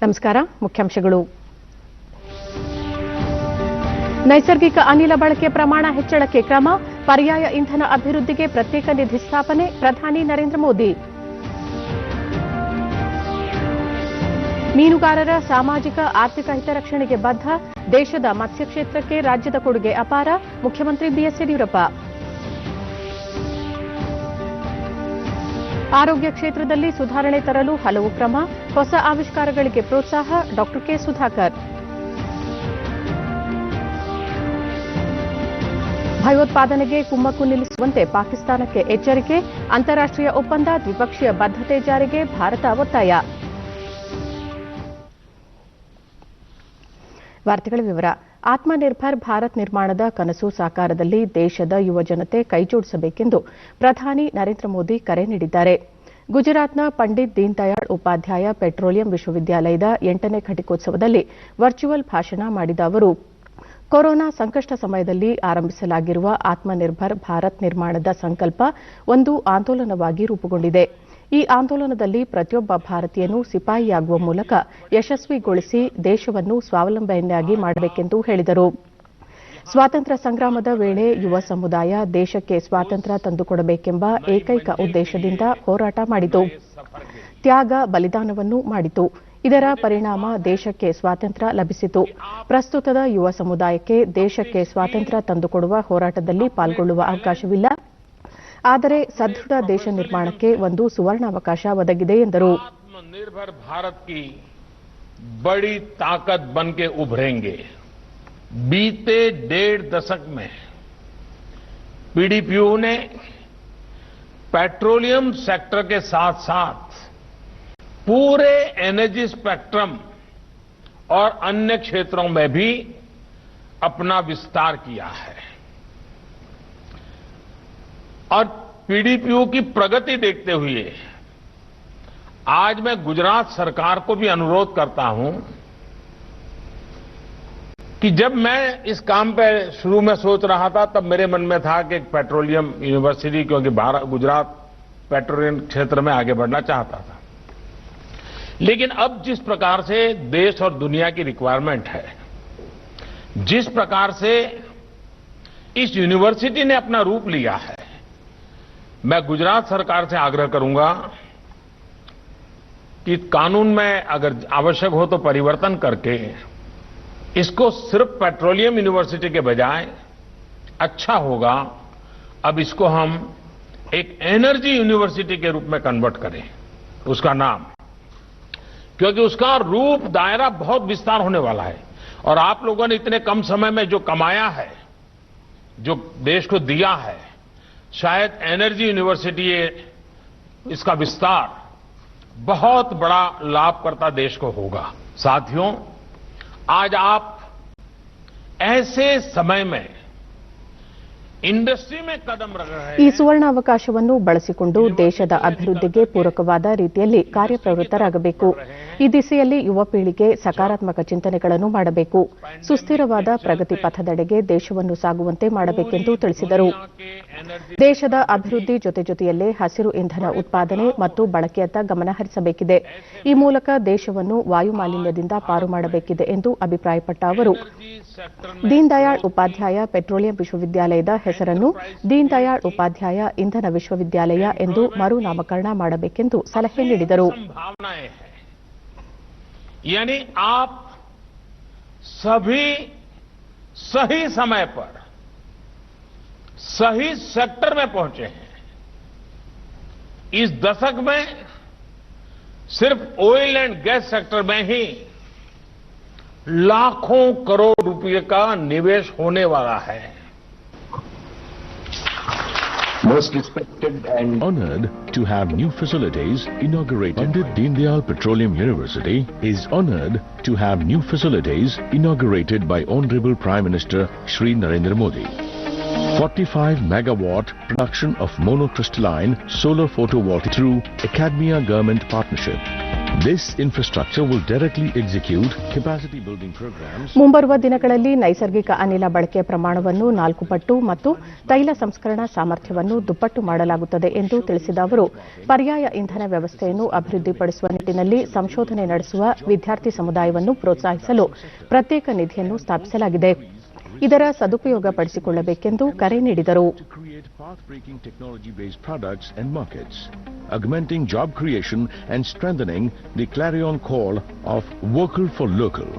ನಮಸ್ಕಾರ. ಮುಖ್ಯಾಂಶಗಳು. ನೈಸರ್ಗಿಕ ಅನಿಲ ಬಳಕೆ ಪ್ರಮಾಣ ಹೆಚ್ಚಳಕ್ಕೆ ಕ್ರಮ, ಪರ್ಯಾಯ ಇಂಧನ ಅಭಿವೃದ್ಧಿಗೆ ಪ್ರತ್ಯೇಕ ನಿಧಿ ಸ್ಥಾಪನೆ, ಪ್ರಧಾನಿ ನರೇಂದ್ರ ಮೋದಿ. ಮೀನುಗಾರರ ಸಾಮಾಜಿಕ ಆರ್ಥಿಕ ಹಿತರಕ್ಷಣೆಗೆ ಬದ್ಧ, ದೇಶದ ಮತ್ಸ್ಯ ಕ್ಷೇತ್ರಕ್ಕೆ ರಾಜ್ಯದ ಕೊಡುಗೆ ಅಪಾರ, ಮುಖ್ಯಮಂತ್ರಿ ಬಿಎಸ್ ಯಡಿಯೂರಪ್ಪ. ಆರೋಗ್ಯ ಕ್ಷೇತ್ರದಲ್ಲಿ ಸುಧಾರಣೆ ತರಲು ಹಲವು ಕ್ರಮ, ಹೊಸ ಆವಿಷ್ಕಾರಗಳಿಗೆ ಪ್ರೋತ್ಸಾಹ, ಡಾ ಕೆ ಸುಧಾಕರ್. ಭಯೋತ್ಪಾದನೆಗೆ ಕುಮ್ಮಕ್ಕು ನಿಲ್ಲಿಸುವಂತೆ ಪಾಕಿಸ್ತಾನಕ್ಕೆ ಎಚ್ಚರಿಕೆ, ಅಂತಾರಾಷ್ಟೀಯ ಒಪ್ಪಂದ ದ್ವಿಪಕ್ಷೀಯ ಬದ್ಧತೆ ಜಾರಿಗೆ ಭಾರತ ಒತ್ತಾಯ. ವಾರ್ತೆಗಳ ವಿವರ. ಆತ್ಮನಿರ್ಭರ್ ಭಾರತ್ ನಿರ್ಮಾಣದ ಕನಸು ಸಾಕಾರದಲ್ಲಿ ದೇಶದ ಯುವಜನತೆ ಕೈಜೋಡಿಸಬೇಕೆಂದು ಪ್ರಧಾನಿ ನರೇಂದ್ರ ಮೋದಿ ಕರೆ ನೀಡಿದ್ದಾರೆ. ಗುಜರಾತ್ನ ಪಂಡಿತ್ ದೀನ್ ದಯಾಳ್ ಉಪಾಧ್ಯಾಯ ಪೆಟ್ರೋಲಿಯಂ ವಿಶ್ವವಿದ್ಯಾಲಯದ 8ನೇ ಘಟಿಕೋತ್ಸವದಲ್ಲಿ ವರ್ಚುವಲ್ ಭಾಷಣ ಮಾಡಿದ ಅವರು, ಕೊರೋನಾ ಸಂಕಷ್ಟ ಸಮಯದಲ್ಲಿ ಆರಂಭಿಸಲಾಗಿರುವ ಆತ್ಮನಿರ್ಭರ್ ಭಾರತ್ ನಿರ್ಮಾಣದ ಸಂಕಲ್ಪ ಒಂದು ಆಂದೋಲನವಾಗಿ ರೂಪುಗೊಂಡಿದೆ. ಈ ಆಂದೋಲನದಲ್ಲಿ ಪ್ರತಿಯೊಬ್ಬ ಭಾರತೀಯನೂ ಸಿಪಾಯಿಯಾಗುವ ಮೂಲಕ ಯಶಸ್ವಿಗೊಳಿಸಿ ದೇಶವನ್ನು ಸ್ವಾವಲಂಬನೆಯಾಗಿ ಮಾಡಬೇಕೆಂದು ಹೇಳಿದರು. ಸ್ವಾತಂತ್ರ್ಯ ಸಂಗ್ರಾಮದ ವೇಳೆ ಯುವ ಸಮುದಾಯ ದೇಶಕ್ಕೆ ಸ್ವಾತಂತ್ರ್ಯ ತಂದುಕೊಡಬೇಕೆಂಬ ಏಕೈಕ ಉದ್ದೇಶದಿಂದ ಹೋರಾಟ ಮಾಡಿತು, ತ್ಯಾಗ ಬಲಿದಾನವನ್ನು ಮಾಡಿತು. ಇದರ ಪರಿಣಾಮ ದೇಶಕ್ಕೆ ಸ್ವಾತಂತ್ರ್ಯ ಲಭಿಸಿತು. ಪ್ರಸ್ತುತದ ಯುವ ಸಮುದಾಯಕ್ಕೆ ದೇಶಕ್ಕೆ ಸ್ವಾತಂತ್ರ್ಯ ತಂದುಕೊಡುವ ಹೋರಾಟದಲ್ಲಿ ಪಾಲ್ಗೊಳ್ಳುವ ಅವಕಾಶವಿಲ್ಲ, ಆದರೆ ಸದೃಢ ದೇಶ ನಿರ್ಮಾಣಕ್ಕೆ ಒಂದು ಸುವರ್ಣಾವಕಾಶ ಒದಗಿದೆ ಎಂದರು. आत्मनिर्भर भारत की बड़ी ताकत बन के उभरेंगे. बीते 1.5 दशक में पीडीपीयू ने पेट्रोलियम सेक्टर के साथ साथ पूरे एनर्जी स्पेक्ट्रम और अन्य क्षेत्रों में भी अपना विस्तार किया है. और पीडीपीयू की प्रगति देखते हुए आज मैं गुजरात सरकार को भी अनुरोध करता हूं कि जब मैं इस काम पे शुरू में सोच रहा था तब मेरे मन में था कि एक पेट्रोलियम यूनिवर्सिटी, क्योंकि गुजरात पेट्रोलियम क्षेत्र में आगे बढ़ना चाहता था. लेकिन अब जिस प्रकार से देश और दुनिया की रिक्वायरमेंट है, जिस प्रकार से इस यूनिवर्सिटी ने अपना रूप लिया है, मैं गुजरात सरकार से आग्रह करूंगा कि कानून में अगर आवश्यक हो तो परिवर्तन करके इसको सिर्फ पेट्रोलियम यूनिवर्सिटी के बजाय अच्छा होगा अब इसको हम एक एनर्जी यूनिवर्सिटी के रूप में कन्वर्ट करें, उसका नाम, क्योंकि उसका रूप दायरा बहुत विस्तार होने वाला है. और आप लोगों ने इतने कम समय में जो कमाया है, जो देश को दिया है, शायद एनर्जी यूनिवर्सिटी इसका विस्तार बहुत बड़ा लाभकर्ता देश को होगा. साथियों, आज आप ऐसे समय में ಇಂಡಸ್ಟ್ರಿ में कदम रख रहे हैं. ಈ ಸುವರ್ಣಾವಕಾಶವನ್ನು ಬಳಸಿಕೊಂಡು ದೇಶದ ಅಭಿವೃದ್ಧಿಗೆ ಪೂರಕವಾದ ರೀತಿಯಲ್ಲಿ ಕಾರ್ಯಪ್ರವೃತ್ತರಾಗಬೇಕು. ಈ ದಿಸೆಯಲ್ಲಿ ಯುವ ಪೀಳಿಗೆ ಸಕಾರಾತ್ಮಕ ಚಿಂತನೆಗಳನ್ನು ಮಾಡಬೇಕು. ಸುಸ್ಥಿರವಾದ ಪ್ರಗತಿ ಪಥದೆಡೆಗೆ ದೇಶವನ್ನು ಸಾಗುವಂತೆ ಮಾಡಬೇಕೆಂದು ತಿಳಿಸಿದರು. ದೇಶದ ಅಭಿವೃದ್ಧಿ ಜೊತೆಯಲ್ಲೇ ಹಸಿರು ಇಂಧನ ಉತ್ಪಾದನೆ ಮತ್ತು ಬಳಕೆಯತ್ತ ಗಮನ ಹರಿಸಬೇಕಿದೆ. ಈ ಮೂಲಕ ದೇಶವನ್ನು ವಾಯು ಮಾಲಿನ್ಯದಿಂದ ಪಾರು ಮಾಡಬೇಕಿದೆ ಎಂದು ಅಭಿಪ್ರಾಯಪಟ್ಟ ಅವರು, ದೀನ್ ದಯಾಳ್ ಉಪಾಧ್ಯಾಯ ಪೆಟ್ರೋಲಿಯಂ ವಿಶ್ವವಿದ್ಯಾಲಯದ ಹೆಸರನ್ನು ದೀನ್ ದಯಾಳ್ ಉಪಾಧ್ಯಾಯ ಇಂಧನ ವಿಶ್ವವಿದ್ಯಾಲಯ ಎಂದು ಮರು ನಾಮಕರಣ ಮಾಡಬೇಕೆಂದು ಸಲಹೆ ನೀಡಿದರು. यानी आप सभी सही समय पर सही सेक्टर में पहुंचे हैं. इस दशक में सिर्फ ऑयल एंड गैस सेक्टर में ही लाखों करोड़ रुपए का निवेश होने वाला है. Most respected and honored to have new facilities inaugurated. Pandit Deen Dayal Petroleum University is honored to have new facilities inaugurated by Honorable Prime Minister Shri Narendra Modi. 45 megawatt production of monocrystalline solar photovoltaic through Academia Government Partnership. This infrastructure will directly execute capacity building programs. ಮುಂಬರುವ ದಿನಗಳಲ್ಲಿ ನೈಸರ್ಗಿಕ ಅನಿಲ ಬಳಕೆಯ ಪ್ರಮಾಣವನ್ನು 4 ಪಟ್ಟು ಮತ್ತು ತೈಲ ಸಂಸ್ಕರಣಾ ಸಾಮರ್ಥ್ಯವನ್ನು ದುಪ್ಪಟ್ಟು ಮಾಡಲಾಗುತ್ತದೆ ಎಂದು ತಿಳಿಸಿದ ಅವರು ಪರ್ಯಾಯ ಇಂಧನ ವ್ಯವಸ್ಥೆಯನ್ನು ಅಭಿವೃದ್ಧಿಪಡಿಸುವ ನಿಟ್ಟಿನಲ್ಲಿ ಸಂಶೋಧನೆ ನಡೆಸುವ ವಿದ್ಯಾರ್ಥಿ ಸಮುದಾಯವನ್ನು ಪ್ರೋತ್ಸಾಹಿಸಲು ಪ್ರತ್ಯೇಕ ನಿಧಿಯನ್ನು ಸ್ಥಾಪಿಸಲಾಗಿದೆ. ಇದರ ಸದುಪಯೋಗ ಪಡಿಸಿಕೊಳ್ಳಬೇಕೆಂದು ಕರೆ ನೀಡಿದರು. Path-breaking technology-based products and markets, augmenting job creation and strengthening the clarion call of Vocal for Local.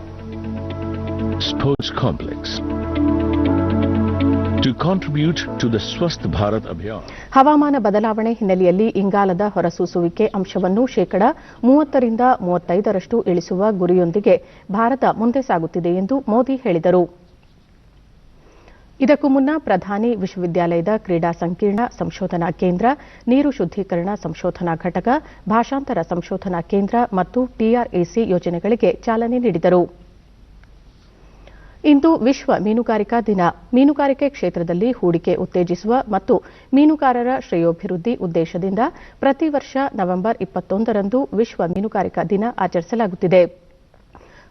Sports Complex. To contribute to the Swasth Bharat Abhiyan. ಹವಾಮಾನ ಬದಲಾವಣೆ ಹಿನ್ನೆಲೆಯಲ್ಲಿ ಇಂಗಾಲದ ಹೊರಸೂಸುವಿಕೆ ಅಂಶವನ್ನು 30ರಿಂದ 35% ಇಳಿಸುವ ಗುರಿಯೊಂದಿಗೆ ಭಾರತ ಮುಂದೆ ಸಾಗುತ್ತಿದೆ ಎಂದು ಮೋದಿ ಹೇಳಿದರು. ಇದಕ್ಕೂ ಮುನ್ನ ಪ್ರಧಾನಿ ವಿಶ್ವವಿದ್ಯಾಲಯದ ಕ್ರೀಡಾ ಸಂಕೀರ್ಣ ಸಂಶೋಧನಾ ಕೇಂದ್ರ, ನೀರು ಶುದ್ದೀಕರಣ ಸಂಶೋಧನಾ ಘಟಕ, ಭಾಷಾಂತರ ಸಂಶೋಧನಾ ಕೇಂದ್ರ ಮತ್ತು TRAC ಯೋಜನೆಗಳಿಗೆ ಚಾಲನೆ ನೀಡಿದರು. ಇಂದು ವಿಶ್ವ ಮೀನುಗಾರಿಕಾ ದಿನ. ಮೀನುಗಾರಿಕೆ ಕ್ಷೇತ್ರದಲ್ಲಿ ಹೂಡಿಕೆ ಉತ್ತೇಜಿಸುವ ಮತ್ತು ಮೀನುಗಾರರ ಶ್ರೇಯೋಭಿವೃದ್ಧಿ ಉದ್ದೇಶದಿಂದ ಪ್ರತಿ ವರ್ಷ ನವೆಂಬರ್ 21ರಂದು ವಿಶ್ವ ಮೀನುಗಾರಿಕಾ ದಿನ ಆಚರಿಸಲಾಗುತ್ತಿದೆ.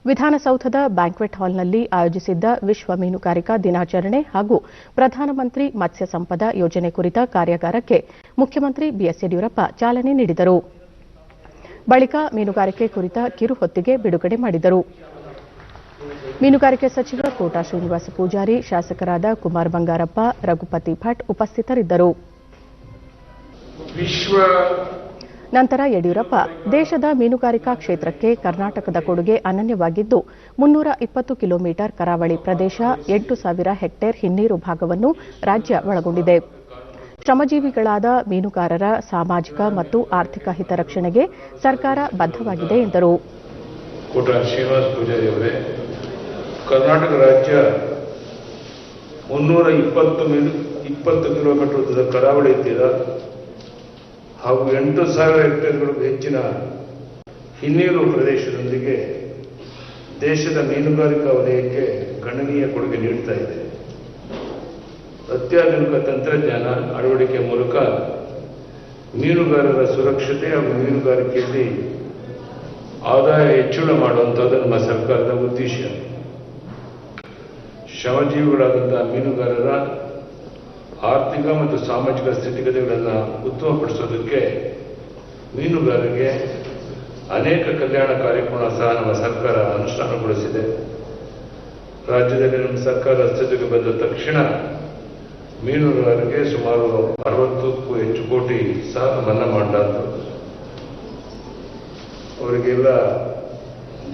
ವಿಧಾನಸೌಧದ ಬ್ಯಾಂಕ್ವೆಟ್ ಹಾಲ್ನಲ್ಲಿ ಆಯೋಜಿಸಿದ್ದ ವಿಶ್ವ ಮೀನುಗಾರಿಕಾ ದಿನಾಚರಣೆ ಹಾಗೂ ಪ್ರಧಾನಮಂತ್ರಿ ಮತ್ಸ್ಯ ಸಂಪದ ಯೋಜನೆ ಕುರಿತ ಕಾರ್ಯಾಗಾರಕ್ಕೆ ಮುಖ್ಯಮಂತ್ರಿ ಬಿಎಸ್ ಯಡಿಯೂರಪ್ಪ ಚಾಲನೆ ನೀಡಿದರು. ಬಳಿಕ ಮೀನುಗಾರಿಕೆ ಕುರಿತ ಕಿರುಹೊತ್ತಿಗೆ ಬಿಡುಗಡೆ ಮಾಡಿದರು. ಮೀನುಗಾರಿಕೆ ಸಚಿವ ಕೋಟಾ ಶ್ರೀನಿವಾಸ ಪೂಜಾರಿ, ಶಾಸಕರಾದ ಕುಮಾರ್ ಬಂಗಾರಪ್ಪ, ರಘುಪತಿ ಭಟ್ ಉಪಸ್ಥಿತರಿದ್ದರು. ನಂತರ ಯಡಿಯೂರಪ್ಪ ದೇಶದ ಮೀನುಗಾರಿಕಾ ಕ್ಷೇತ್ರಕ್ಕೆ ಕರ್ನಾಟಕದ ಕೊಡುಗೆ ಅನನ್ಯವಾಗಿದ್ದು 320 ಕಿಲೋಮೀಟರ್ ಕರಾವಳಿ ಪ್ರದೇಶ, 8,000 ಹೆಕ್ಟೇರ್ ಹಿನ್ನೀರು ಭಾಗವನ್ನು ರಾಜ್ಯ ಒಳಗೊಂಡಿದೆ. ಶ್ರಮಜೀವಿಗಳಾದ ಮೀನುಗಾರರ ಸಾಮಾಜಿಕ ಮತ್ತು ಆರ್ಥಿಕ ಹಿತರಕ್ಷಣೆಗೆ ಸರ್ಕಾರ ಬದ್ಧವಾಗಿದೆ ಎಂದರು. ಕೋಟಾ ಶ್ರೀನಿವಾಸ ಪೂಜಾರಿ ಅವರೇ, ಕರ್ನಾಟಕ ರಾಜ್ಯ 320 ಕಿಲೋಮೀಟರ್ ಉದ್ದದ ಕರಾವಳಿ ತೀರ ಹಾಗೂ 8,000 ಹೆಕ್ಟೇರ್ಗಳಿಗೂ ಹೆಚ್ಚಿನ ಹಿನ್ನೀರು ಪ್ರದೇಶದೊಂದಿಗೆ ದೇಶದ ಮೀನುಗಾರಿಕಾ ವಲಯಕ್ಕೆ ಗಣನೀಯ ಕೊಡುಗೆ ನೀಡುತ್ತಾ ಇದೆ. ಅತ್ಯಾಧುನಿಕ ತಂತ್ರಜ್ಞಾನ ಅಳವಡಿಕೆ ಮೂಲಕ ಮೀನುಗಾರರ ಸುರಕ್ಷತೆ ಹಾಗೂ ಮೀನುಗಾರಿಕೆಯಲ್ಲಿ ಆದಾಯ ಹೆಚ್ಚಳ ಮಾಡುವಂಥದ್ದು ನಮ್ಮ ಸರ್ಕಾರದ ಉದ್ದೇಶ. ಶ್ರಮಜೀವಿಗಳಾದಂತಹ ಮೀನುಗಾರರ ಆರ್ಥಿಕ ಮತ್ತು ಸಾಮಾಜಿಕ ಸ್ಥಿತಿಗತಿಗಳನ್ನು ಉತ್ತಮಪಡಿಸೋದಕ್ಕೆ ಮೀನುಗಾರರಿಗೆ ಅನೇಕ ಕಲ್ಯಾಣ ಕಾರ್ಯಕ್ರಮ ಸಹ ನಮ್ಮ ಸರ್ಕಾರ ಅನುಷ್ಠಾನಗೊಳಿಸಿದೆ. ರಾಜ್ಯದಲ್ಲಿ ನಮ್ಮ ಸರ್ಕಾರ ಅಸ್ತಿತ್ವಕ್ಕೆ ಬಂದ ತಕ್ಷಣ ಮೀನುಗಾರರಿಗೆ ಸುಮಾರು 60ಕ್ಕೂ ಹೆಚ್ಚು ಕೋಟಿ ಸಾಲ ಮನ್ನಾ ಮಾಡಲಾಗುತ್ತದೆ. ಅವರಿಗೆಲ್ಲ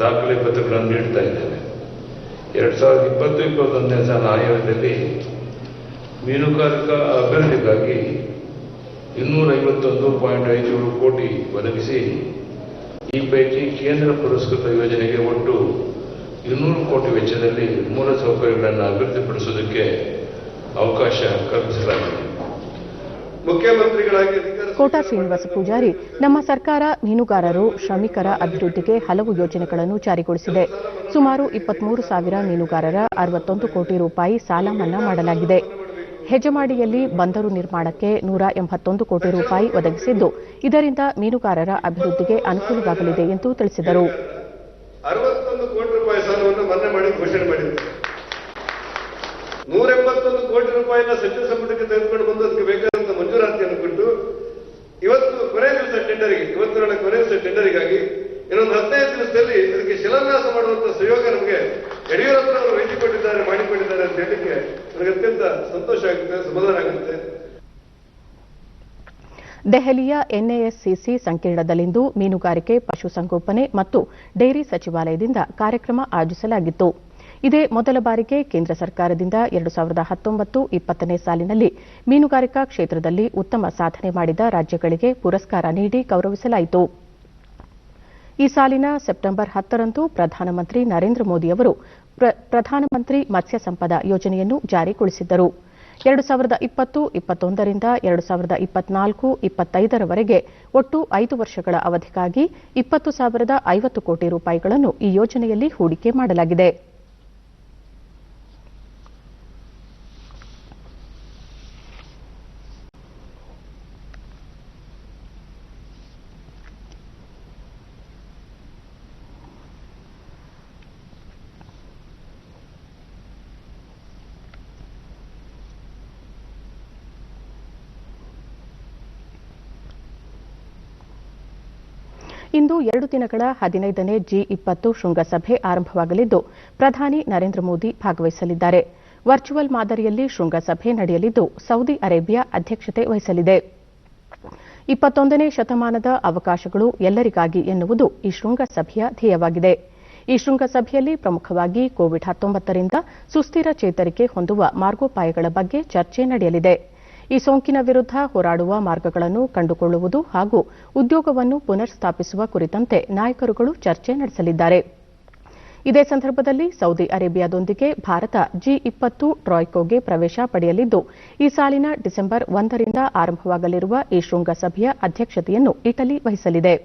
ದಾಖಲೆ ಪತ್ರಗಳನ್ನು ನೀಡ್ತಾ ಇದ್ದೇವೆ. 2020-21ನೇ ಸಾಲ ಆಯವ್ಯಯದಲ್ಲಿ ಮೀನುಗಾರಿಕಾ ಅಭಿವೃದ್ಧಿಗಾಗಿ 251.57 ಕೋಟಿ ಒದಗಿಸಿ ಈ ಪೈಕಿ ಕೇಂದ್ರ ಪುರಸ್ಕೃತ ಯೋಜನೆಗೆ ಒಟ್ಟು 200 ಕೋಟಿ ವೆಚ್ಚದಲ್ಲಿ ಮೂಲಸೌಕರ್ಯಗಳನ್ನು ಅಭಿವೃದ್ಧಿಪಡಿಸುವುದಕ್ಕೆ ಅವಕಾಶ ಕಲ್ಪಿಸಲಾಗಿದೆ. ಮುಖ್ಯಮಂತ್ರಿಗಳಾಗಿ ಕೋಟಾ ಶ್ರೀನಿವಾಸ ಪೂಜಾರಿ, ನಮ್ಮ ಸರ್ಕಾರ ಮೀನುಗಾರರು, ಶ್ರಮಿಕರ ಅಭಿವೃದ್ಧಿಗೆ ಹಲವು ಯೋಜನೆಗಳನ್ನು ಜಾರಿಗೊಳಿಸಿದೆ. ಸುಮಾರು 23,000 ಮೀನುಗಾರರ 61 ಕೋಟಿ ರೂಪಾಯಿ ಸಾಲ ಮನ್ನಾ ಮಾಡಲಾಗಿದೆ. ಹೆಜಮಾಡಿಯಲ್ಲಿ ಬಂದರು ನಿರ್ಮಾಣಕ್ಕೆ 181 ಕೋಟಿ ರೂಪಾಯಿ ಒದಗಿಸಿದ್ದು, ಇದರಿಂದ ಮೀನುಗಾರರ ಅಭಿವೃದ್ಧಿಗೆ ಅನುಕೂಲವಾಗಲಿದೆ ಎಂದು ತಿಳಿಸಿದರು. 61 ಕೋಟಿ ರೂಪಾಯಿ ಸಾಲವನ್ನು ಮನ್ನಾ ಮಾಡಿ ಘೋಷಣೆ ಮಾಡಿದೆ. 181 ಕೋಟಿ ರೂಪಾಯಿನ ಸಚಿವ ಸಂಪುಟಕ್ಕೆ ತೆಗೆದುಕೊಂಡು ಬಂದು ಅದಕ್ಕೆ ಬೇಕಾದಂತ ಮಂಜೂರಾತಿಯನ್ನು ಕೊಟ್ಟು ಇವತ್ತು ಕೊನೆ ದಿವಸ ಟೆಂಡರಿಗೆ, ಇವತ್ತಿನ ಕೊನೆ ದಿವಸ ಟೆಂಡರಿಗಾಗಿ ಇನ್ನೊಂದು 15 ದಿವಸದಲ್ಲಿ ಅದಕ್ಕೆ ಶಿಲಾನ್ಯಾಸ ಮಾಡುವಂತಹ ಸಹಯೋಗ ನಮಗೆ ಯಡಿಯೂರಪ್ಪನವರು ವಹಿಸಿಕೊಟ್ಟಿದ್ದಾರೆ, ಮಾಡಿಕೊಂಡಿದ್ದಾರೆ ಅಂತ ಹೇಳಿಕ್ಕೆ ನನಗೆ ಅತ್ಯಂತ ಸಂತೋಷ ಆಗುತ್ತೆ, ಸಮಾಧಾನ ಆಗುತ್ತೆ. ದೆಹಲಿಯ ಎನ್ಎಎಸ್ಸಿಸಿ ಸಂಕೀರ್ಣದಲ್ಲಿಂದು ಮೀನುಗಾರಿಕೆ, ಪಶುಸಂಗೋಪನೆ ಮತ್ತು ಡೈರಿ ಸಚಿವಾಲಯದಿಂದ ಕಾರ್ಯಕ್ರಮ ಆಯೋಜಿಸಲಾಗಿತ್ತು. ಇದೇ ಮೊದಲ ಬಾರಿಗೆ ಕೇಂದ್ರ ಸರ್ಕಾರದಿಂದ 2019-20ನೇ ಸಾಲಿನಲ್ಲಿ ಮೀನುಗಾರಿಕಾ ಕ್ಷೇತ್ರದಲ್ಲಿ ಉತ್ತಮ ಸಾಧನೆ ಮಾಡಿದ ರಾಜ್ಯಗಳಿಗೆ ಪುರಸ್ಕಾರ ನೀಡಿ ಗೌರವಿಸಲಾಯಿತು. ಈ ಸಾಲಿನ ಸೆಪ್ಟೆಂಬರ್ 10ರಂದು ಪ್ರಧಾನಮಂತ್ರಿ ನರೇಂದ್ರ ಮೋದಿ ಅವರು ಪ್ರಧಾನಮಂತ್ರಿ ಮತ್ಸ್ಯ ಸಂಪದ ಯೋಜನೆಯನ್ನು ಜಾರಿಗೊಳಿಸಿದ್ದರು. 2020-21ರಿಂದ 2024-25ರವರೆಗೆ ಒಟ್ಟು 5 ವರ್ಷಗಳ ಅವಧಿಗಾಗಿ 20,050 ಕೋಟಿ ರೂಪಾಯಿಗಳನ್ನು ಈ ಯೋಜನೆಯಲ್ಲಿ ಹೂಡಿಕೆ ಮಾಡಲಾಗಿದೆ. ಇಂದು 2 ದಿನಗಳ 15ನೇ G20 ಶೃಂಗಸಭೆ ಆರಂಭವಾಗಲಿದ್ದು ಪ್ರಧಾನಿ ನರೇಂದ್ರ ಮೋದಿ ಭಾಗವಹಿಸಲಿದ್ದಾರೆ. ವರ್ಚುವಲ್ ಮಾದರಿಯಲ್ಲಿ ಶೃಂಗಸಭೆ ನಡೆಯಲಿದ್ದು ಸೌದಿ ಅರೇಬಿಯಾ ಅಧ್ಯಕ್ಷತೆ ವಹಿಸಲಿದೆ. 21ನೇ ಶತಮಾನದ ಅವಕಾಶಗಳು ಎಲ್ಲರಿಗಾಗಿ ಎನ್ನುವುದು ಈ ಶೃಂಗಸಭೆಯ ಧ್ಯೇಯವಾಗಿದೆ. ಈ ಶೃಂಗಸಭೆಯಲ್ಲಿ ಪ್ರಮುಖವಾಗಿ ಕೋವಿಡ್-19 ರಿಂದ ಸುಸ್ಥಿರ ಚೇತರಿಕೆ ಹೊಂದುವ ಮಾರ್ಗೋಪಾಯಗಳ ಬಗ್ಗೆ ಚರ್ಚೆ ನಡೆಯಲಿದೆ. ಈ ಸೋಂಕಿನ ವಿರುದ್ಧ ಹೋರಾಡುವ ಮಾರ್ಗಗಳನ್ನು ಕಂಡುಕೊಳ್ಳುವುದು ಹಾಗೂ ಉದ್ಯೋಗವನ್ನು ಪುನರ್ ಸ್ಥಾಪಿಸುವ ಕುರಿತಂತೆ ನಾಯಕರುಗಳು ಚರ್ಚೆ ನಡೆಸಲಿದ್ದಾರೆ. ಇದೇ ಸಂದರ್ಭದಲ್ಲಿ ಸೌದಿ ಅರೇಬಿಯಾದೊಂದಿಗೆ ಭಾರತ G20 ಟ್ರಾಯ್ಕೋಗೆ ಪ್ರವೇಶ ಪಡೆಯಲಿದ್ದು ಈ ಸಾಲಿನ ಡಿಸೆಂಬರ್ 1 ರಿಂದ ಆರಂಭವಾಗಲಿರುವ ಈ ಶೃಂಗಸಭೆಯ ಅಧ್ಯಕ್ಷತೆಯನ್ನು ಇಟಲಿ ವಹಿಸಲಿದೆ.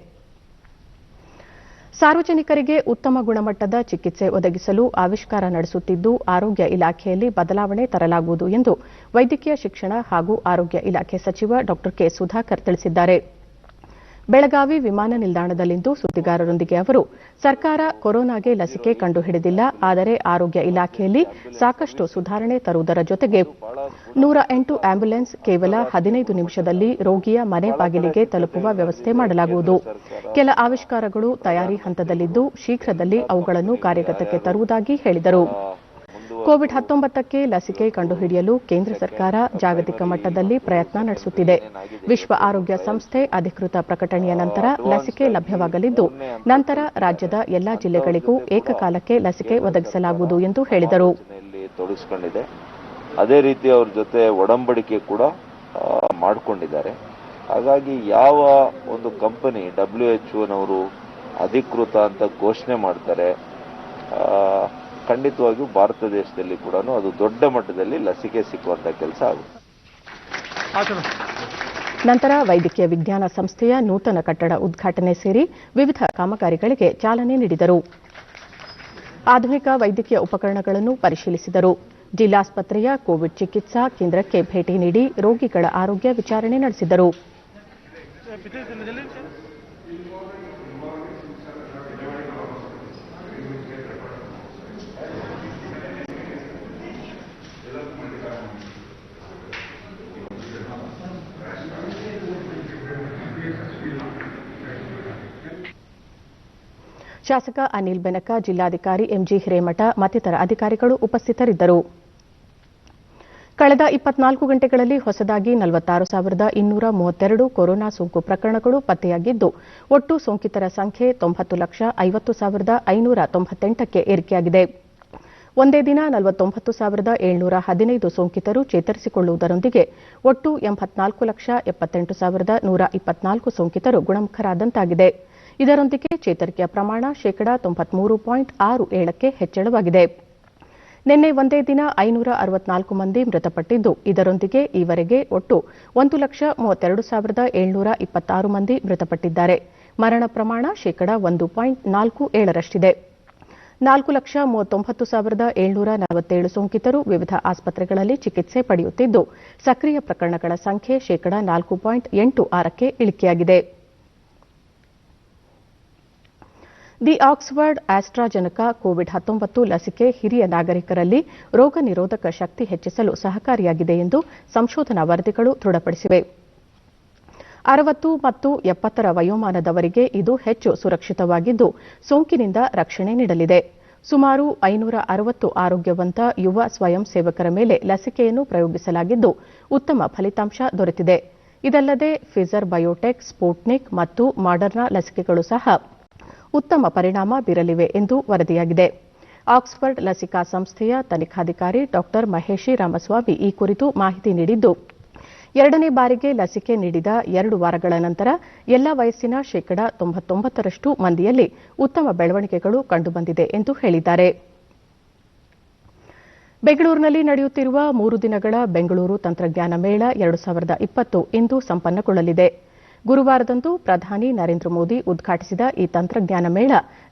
ಸಾರ್ವಜನಿಕರಿಗೆ ಉತ್ತಮ ಗುಣಮಟ್ಟದ ಚಿಕಿತ್ಸೆ ಒದಗಿಸಲು ಆವಿಷ್ಕಾರ ನಡೆಸುತ್ತಿದ್ದು ಆರೋಗ್ಯ ಇಲಾಖೆಯಲ್ಲಿ ಬದಲಾವಣೆ ತರಲಾಗುವುದು ಎಂದು ವೈದ್ಯಕೀಯ ಶಿಕ್ಷಣ ಹಾಗೂ ಆರೋಗ್ಯ ಇಲಾಖೆ ಸಚಿವ ಡಾ ಕೆ ಸುಧಾಕರ್ ತಿಳಿಸಿದ್ದಾರೆ. ಬೆಳಗಾವಿ ವಿಮಾನ ನಿಲ್ದಾಣದಲ್ಲಿಂದು ಸುದ್ದಿಗಾರರೊಂದಿಗೆ ಅವರು ಸರ್ಕಾರ ಕೊರೋನಾಗೆ ಲಸಿಕೆ ಕಂಡುಹಿಡಿದಿಲ್ಲ, ಆದರೆ ಆರೋಗ್ಯ ಇಲಾಖೆಯಲ್ಲಿ ಸಾಕಷ್ಟು ಸುಧಾರಣೆ ತರುವುದರ ಜೊತೆಗೆ 108 ಆಂಬ್ಯುಲೆನ್ಸ್ ಕೇವಲ 15 ನಿಮಿಷದಲ್ಲಿ ರೋಗಿಯ ಮನೆ ಬಾಗಿಲಿಗೆ ತಲುಪುವ ವ್ಯವಸ್ಥೆ ಮಾಡಲಾಗುವುದು. ಕೆಲ ಆವಿಷ್ಕಾರಗಳು ತಯಾರಿ ಹಂತದಲ್ಲಿದ್ದು ಶೀಘ್ರದಲ್ಲಿ ಅವುಗಳನ್ನು ಕಾರ್ಯಗತಕ್ಕೆ ತರುವುದಾಗಿ ಹೇಳಿದರು. ಕೋವಿಡ್-19ಕ್ಕೆ ಲಸಿಕೆ ಕಂಡುಹಿಡಿಯಲು ಕೇಂದ್ರ ಸರ್ಕಾರ ಜಾಗತಿಕ ಮಟ್ಟದಲ್ಲಿ ಪ್ರಯತ್ನ ನಡೆಸುತ್ತಿದೆ. ವಿಶ್ವ ಆರೋಗ್ಯ ಸಂಸ್ಥೆ ಅಧಿಕೃತ ಪ್ರಕಟಣೆಯ ನಂತರ ಲಸಿಕೆ ಲಭ್ಯವಾಗಲಿದ್ದು ನಂತರ ರಾಜ್ಯದ ಎಲ್ಲಾ ಜಿಲ್ಲೆಗಳಿಗೂ ಏಕಕಾಲಕ್ಕೆ ಲಸಿಕೆ ಒದಗಿಸಲಾಗುವುದು ಎಂದು ಹೇಳಿದರು. ಅದೇ ರೀತಿ ಅವ್ರ ಜೊತೆ ಒಡಂಬಡಿಕೆ ಕೂಡ ಮಾಡಿಕೊಂಡಿದ್ದಾರೆ. ಹಾಗಾಗಿ ಯಾವ ಒಂದು ಕಂಪನಿ WHO ಅಧಿಕೃತ ಅಂತ ಘೋಷಣೆ ಮಾಡ್ತಾರೆ, ಖಂಡಿತವಾಗಿಯೂ ಭಾರತ ದೇಶದಲ್ಲಿ ಕೂಡ ಅದು ದೊಡ್ಡ ಮಟ್ಟದಲ್ಲಿ ಲಸಿಕೆ ಸಿಕ್ಕುವಂತ ಕೆಲಸ ಆಗುತ್ತೆ. ನಂತರ ವೈದ್ಯಕೀಯ ವಿಜ್ಞಾನ ಸಂಸ್ಥೆಯ ನೂತನ ಕಟ್ಟಡ ಉದ್ಘಾಟನೆ ಸೇರಿ ವಿವಿಧ ಕಾಮಗಾರಿಗಳಿಗೆ ಚಾಲನೆ ನೀಡಿದರು. ಆಧುನಿಕ ವೈದ್ಯಕೀಯ ಉಪಕರಣಗಳನ್ನು ಪರಿಶೀಲಿಸಿದರು. ಜಿಲ್ಲಾಸ್ಪತ್ರೆಯ ಕೋವಿಡ್ ಚಿಕಿತ್ಸಾ ಕೇಂದ್ರಕ್ಕೆ ಭೇಟಿ ನೀಡಿ ರೋಗಿಗಳ ಆರೋಗ್ಯ ವಿಚಾರಣೆ ನಡೆಸಿದರು. ಶಾಸಕ ಅನಿಲ್ ಬೆನಕ, ಜಿಲ್ಲಾಧಿಕಾರಿ ಎಂಜಿ ಹಿರೇಮಠ ಮತ್ತಿತರ ಅಧಿಕಾರಿಗಳು ಉಪಸ್ಥಿತರಿದ್ದರು. ಕಳೆದ 24 ಗಂಟೆಗಳಲ್ಲಿ ಹೊಸದಾಗಿ 46,232 ಕೊರೋನಾ ಸೋಂಕು ಪ್ರಕರಣಗಳು ಪತ್ತೆಯಾಗಿದ್ದು ಒಟ್ಟು ಸೋಂಕಿತರ ಸಂಖ್ಯೆ 90,50,598ಕ್ಕೆ ಏರಿಕೆಯಾಗಿದೆ. ಒಂದೇ ದಿನ 49,715 ಸೋಂಕಿತರು ಚೇತರಿಸಿಕೊಳ್ಳುವುದರೊಂದಿಗೆ ಒಟ್ಟು 84,78,124 ಸೋಂಕಿತರು ಗುಣಮುಖರಾದಂತಾಗಿದೆ. ಇದರೊಂದಿಗೆ ಚೇತರಿಕೆಯ ಪ್ರಮಾಣ 93.67ಕ್ಕೆ ಹೆಚ್ಚಳವಾಗಿದೆ. ನಿನ್ನೆ ಒಂದೇ ದಿನ 564 ಮಂದಿ ಮೃತಪಟ್ಟಿದ್ದು ಇದರೊಂದಿಗೆ ಈವರೆಗೆ ಒಟ್ಟು 1,32,726 ಮಂದಿ ಮೃತಪಟ್ಟಿದ್ದಾರೆ. ಮರಣ ಪ್ರಮಾಣ 1.47ರಷ್ಟಿದೆ. 4,39,747 ಸೋಂಕಿತರು ವಿವಿಧ ಆಸ್ಪತ್ರೆಗಳಲ್ಲಿ ಚಿಕಿತ್ಸೆ ಪಡೆಯುತ್ತಿದ್ದು ಸಕ್ರಿಯ ಪ್ರಕರಣಗಳ ಸಂಖ್ಯೆ 4.86ಕ್ಕೆ ಇಳಿಕೆಯಾಗಿದೆ. ದಿ ಆಕ್ಸ್ಫರ್ಡ್ ಆಸ್ಟ್ರಾಜೆನೆಕಾ ಕೋವಿಡ್-19 ಲಸಿಕೆ ಹಿರಿಯ ನಾಗರಿಕರಲ್ಲಿ ರೋಗ ನಿರೋಧಕ ಶಕ್ತಿ ಹೆಚ್ಚಿಸಲು ಸಹಕಾರಿಯಾಗಿದೆ ಎಂದು ಸಂಶೋಧನಾ ವರದಿಗಳು ದೃಢಪಡಿಸಿವೆ. 60 ಮತ್ತು 70ರ ವಯೋಮಾನದವರಿಗೆ ಇದು ಹೆಚ್ಚು ಸುರಕ್ಷಿತವಾಗಿದ್ದು ಸೋಂಕಿನಿಂದ ರಕ್ಷಣೆ ನೀಡಲಿದೆ. ಸುಮಾರು 560 ಆರೋಗ್ಯವಂತ ಯುವ ಸ್ವಯಂ ಸೇವಕರ ಮೇಲೆ ಲಸಿಕೆಯನ್ನು ಪ್ರಯೋಗಿಸಲಾಗಿದ್ದು ಉತ್ತಮ ಫಲಿತಾಂಶ ದೊರೆತಿದೆ. ಇದಲ್ಲದೆ ಫಿಜರ್ ಬಯೋಟೆಕ್, ಸ್ಪುಟ್ನಿಕ್ ಮತ್ತು ಮಾಡರ್ನಾ ಲಸಿಕೆಗಳು ಸಹ ಉತ್ತಮ ಪರಿಣಾಮ ಬೀರಲಿವೆ ಎಂದು ವರದಿಯಾಗಿದೆ. ಆಕ್ಸ್ಫರ್ಡ್ ಲಸಿಕಾ ಸಂಸ್ಥೆಯ ತನಿಖಾಧಿಕಾರಿ ಡಾ ಮಹೇಶಿ ರಾಮಸ್ವಾಮಿ ಈ ಕುರಿತು ಮಾಹಿತಿ ನೀಡಿದ್ದು 2ನೇ ಬಾರಿಗೆ ಲಸಿಕೆ ನೀಡಿದ 2 ವಾರಗಳ ನಂತರ ಎಲ್ಲಾ ವಯಸ್ಸಿನ 99% ಮಂದಿಯಲ್ಲಿ ಉತ್ತಮ ಬೆಳವಣಿಗೆಗಳು ಕಂಡುಬಂದಿದೆ ಎಂದು ಹೇಳಿದ್ದಾರೆ. ಬೆಂಗಳೂರಿನಲ್ಲಿ ನಡೆಯುತ್ತಿರುವ 3 ದಿನಗಳ ಬೆಂಗಳೂರು ತಂತ್ರಜ್ಞಾನ ಮೇಳ 2020 ಇಂದು ಸಂಪನ್ನಗೊಳ್ಳಲಿದೆ. ಗುರುವಾರದಂದು ಪ್ರಧಾನಿ ನರೇಂದ್ರ ಮೋದಿ ಉದ್ಘಾಟಿಸಿದ ಈ ತಂತ್ರಜ್ಞಾನ ಮೇಳ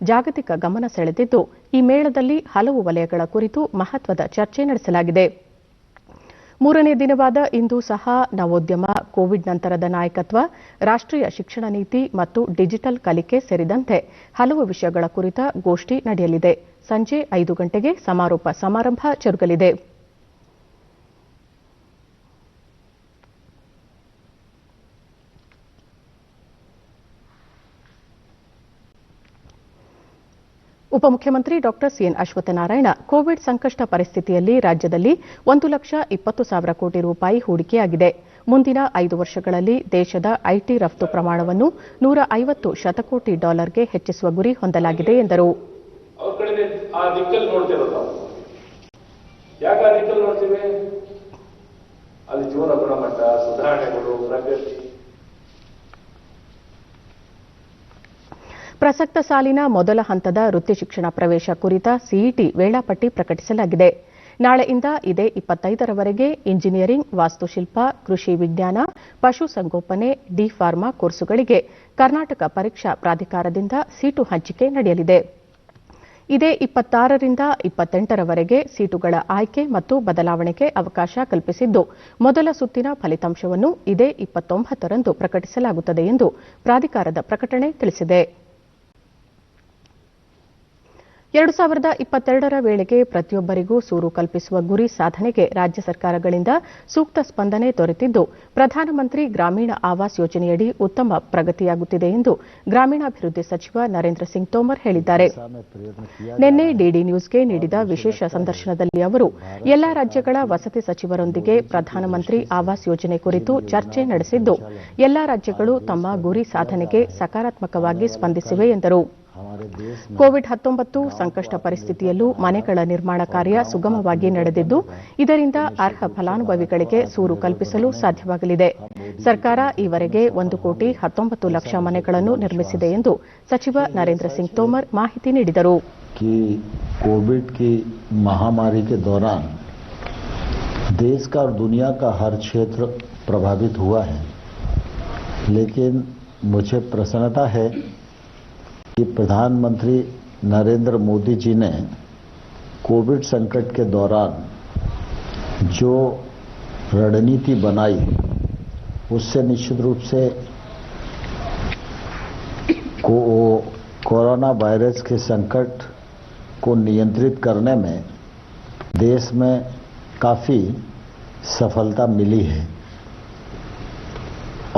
ಜಾಗತಿಕ ಗಮನ ಸೆಳೆದಿದ್ದು ಈ ಮೇಳದಲ್ಲಿ ಹಲವು ವಲಯಗಳ ಕುರಿತು ಮಹತ್ವದ ಚರ್ಚೆ ನಡೆಸಲಾಗಿದೆ. 3ನೇ ದಿನವಾದ ಇಂದು ಸಹ ನವೋದ್ಯಮ, ಕೋವಿಡ್ ನಂತರದ ನಾಯಕತ್ವ, ರಾಷ್ಟ್ರೀಯ ಶಿಕ್ಷಣ ನೀತಿ ಮತ್ತು ಡಿಜಿಟಲ್ ಕಲಿಕೆ ಸೇರಿದಂತೆ ಹಲವು ವಿಷಯಗಳ ಕುರಿತ ಗೋಷ್ಠಿ ನಡೆಯಲಿದೆ. ಸಂಜೆ 5 ಗಂಟೆಗೆ ಸಮಾರೋಪ ಸಮಾರಂಭ ಜರುಗಲಿದೆ. ಉಪಮುಖ್ಯಮಂತ್ರಿ ಡಾ ಸಿಎನ್ ಅಶ್ವತ್ಥನಾರಾಯಣ ಕೋವಿಡ್ ಸಂಕಷ್ಟ ಪರಿಸ್ಥಿತಿಯಲ್ಲಿ ರಾಜ್ಯದಲ್ಲಿ 1,20,000 ಕೋಟಿ ರೂಪಾಯಿ ಹೂಡಿಕೆಯಾಗಿದೆ. ಮುಂದಿನ 5 ವರ್ಷಗಳಲ್ಲಿ ದೇಶದ ಐಟಿ ರಫ್ತು ಪ್ರಮಾಣವನ್ನು $150 ಶತಕೋಟಿ ಗೆ ಹೆಚ್ಚಿಸುವ ಗುರಿ ಹೊಂದಲಾಗಿದೆ ಎಂದರು. ಪ್ರಸಕ್ತ ಸಾಲಿನ ಮೊದಲ ಹಂತದ ವೃತ್ತಿ ಶಿಕ್ಷಣ ಪ್ರವೇಶ ಕುರಿತ ಸಿಇಟಿ ವೇಳಾಪಟ್ಟಿ ಪ್ರಕಟಿಸಲಾಗಿದೆ. ನಾಳೆಯಿಂದ ಇದೇ 25ರವರೆಗೆ ಇಂಜಿನಿಯರಿಂಗ್, ವಾಸ್ತುಶಿಲ್ಪ, ಕೃಷಿ ವಿಜ್ಞಾನ, ಪಶುಸಂಗೋಪನೆ, ಡಿ ಫಾರ್ಮಾ ಕೋರ್ಸುಗಳಿಗೆ ಕರ್ನಾಟಕ ಪರೀಕ್ಷಾ ಪ್ರಾಧಿಕಾರದಿಂದ ಸೀಟು ಹಂಚಿಕೆ ನಡೆಯಲಿದೆ. ಇದೇ 26ರಿಂದ 28ರವರೆಗೆ ಸೀಟುಗಳ ಆಯ್ಕೆ ಮತ್ತು ಬದಲಾವಣೆಗೆ ಅವಕಾಶ ಕಲ್ಪಿಸಿದ್ದು, ಮೊದಲ ಸುತ್ತಿನ ಫಲಿತಾಂಶವನ್ನು ಇದೇ 29ರಂದು ಪ್ರಕಟಿಸಲಾಗುತ್ತದೆ ಎಂದು ಪ್ರಾಧಿಕಾರದ ಪ್ರಕಟಣೆ ತಿಳಿಸಿದೆ. 2022ರ ವೇಳೆಗೆ ಪ್ರತಿಯೊಬ್ಬರಿಗೂ ಸೂರು ಕಲ್ಪಿಸುವ ಗುರಿ ಸಾಧನೆಗೆ ರಾಜ್ಯ ಸರ್ಕಾರಗಳಿಂದ ಸೂಕ್ತ ಸ್ಪಂದನೆ ದೊರೆತಿದ್ದು, ಪ್ರಧಾನಮಂತ್ರಿ ಗ್ರಾಮೀಣ ಆವಾಸ್ ಯೋಜನೆಯಡಿ ಉತ್ತಮ ಪ್ರಗತಿಯಾಗುತ್ತಿದೆ ಎಂದು ಗ್ರಾಮೀಣಾಭಿವೃದ್ಧಿ ಸಚಿವ ನರೇಂದ್ರ ಸಿಂಗ್ ತೋಮರ್ ಹೇಳಿದ್ದಾರೆ. ನಿನ್ನೆ ಡಿಡಿ ನ್ಯೂಸ್ಗೆ ನೀಡಿದ ವಿಶೇಷ ಸಂದರ್ಶನದಲ್ಲಿ ಅವರು ಎಲ್ಲಾ ರಾಜ್ಯಗಳ ವಸತಿ ಸಚಿವರೊಂದಿಗೆ ಪ್ರಧಾನಮಂತ್ರಿ ಆವಾಸ್ ಯೋಜನೆ ಕುರಿತು ಚರ್ಚೆ ನಡೆಸಿದ್ದು, ಎಲ್ಲಾ ರಾಜ್ಯಗಳು ತಮ್ಮ ಗುರಿ ಸಾಧನೆಗೆ ಸಕಾರಾತ್ಮಕವಾಗಿ ಸ್ಪಂದಿಸಿವೆ ಎಂದರು. ಕೋವಿಡ್-19 ಸಂಕಷ್ಟ ಪರಿಸ್ಥಿತಿಯಲ್ಲೂ ಮನೆಗಳ ನಿರ್ಮಾಣ ಕಾರ್ಯ ಸುಗಮವಾಗಿ ನಡೆದಿದ್ದು, ಇದರಿಂದ ಅರ್ಹ ಫಲಾನುಭವಿಗಳಿಗೆ ಸೂರು ಕಲ್ಪಿಸಲು ಸಾಧ್ಯವಾಗಲಿದೆ. ಸರ್ಕಾರ ಈವರೆಗೆ 1,19,00,000 ಮನೆಗಳನ್ನು ನಿರ್ಮಿಸಿದೆ ಎಂದು ಸಚಿವ ನರೇಂದ್ರ ಸಿಂಗ್ ತೋಮರ್ ಮಾಹಿತಿ ನೀಡಿದರು. कोविड की महामारी के दौरान देश का और दुनिया का हर क्षेत्र प्रभावित हुआ है, लेकिन मुझे प्रसन्नता है कि प्रधानमंत्री नरेंद्र मोदी जी ने कोविड संकट के दौरान जो रणनीति बनाई, उससे निश्चित रूप से कोरोना वायरस के संकट को नियंत्रित करने में देश में काफी सफलता मिली है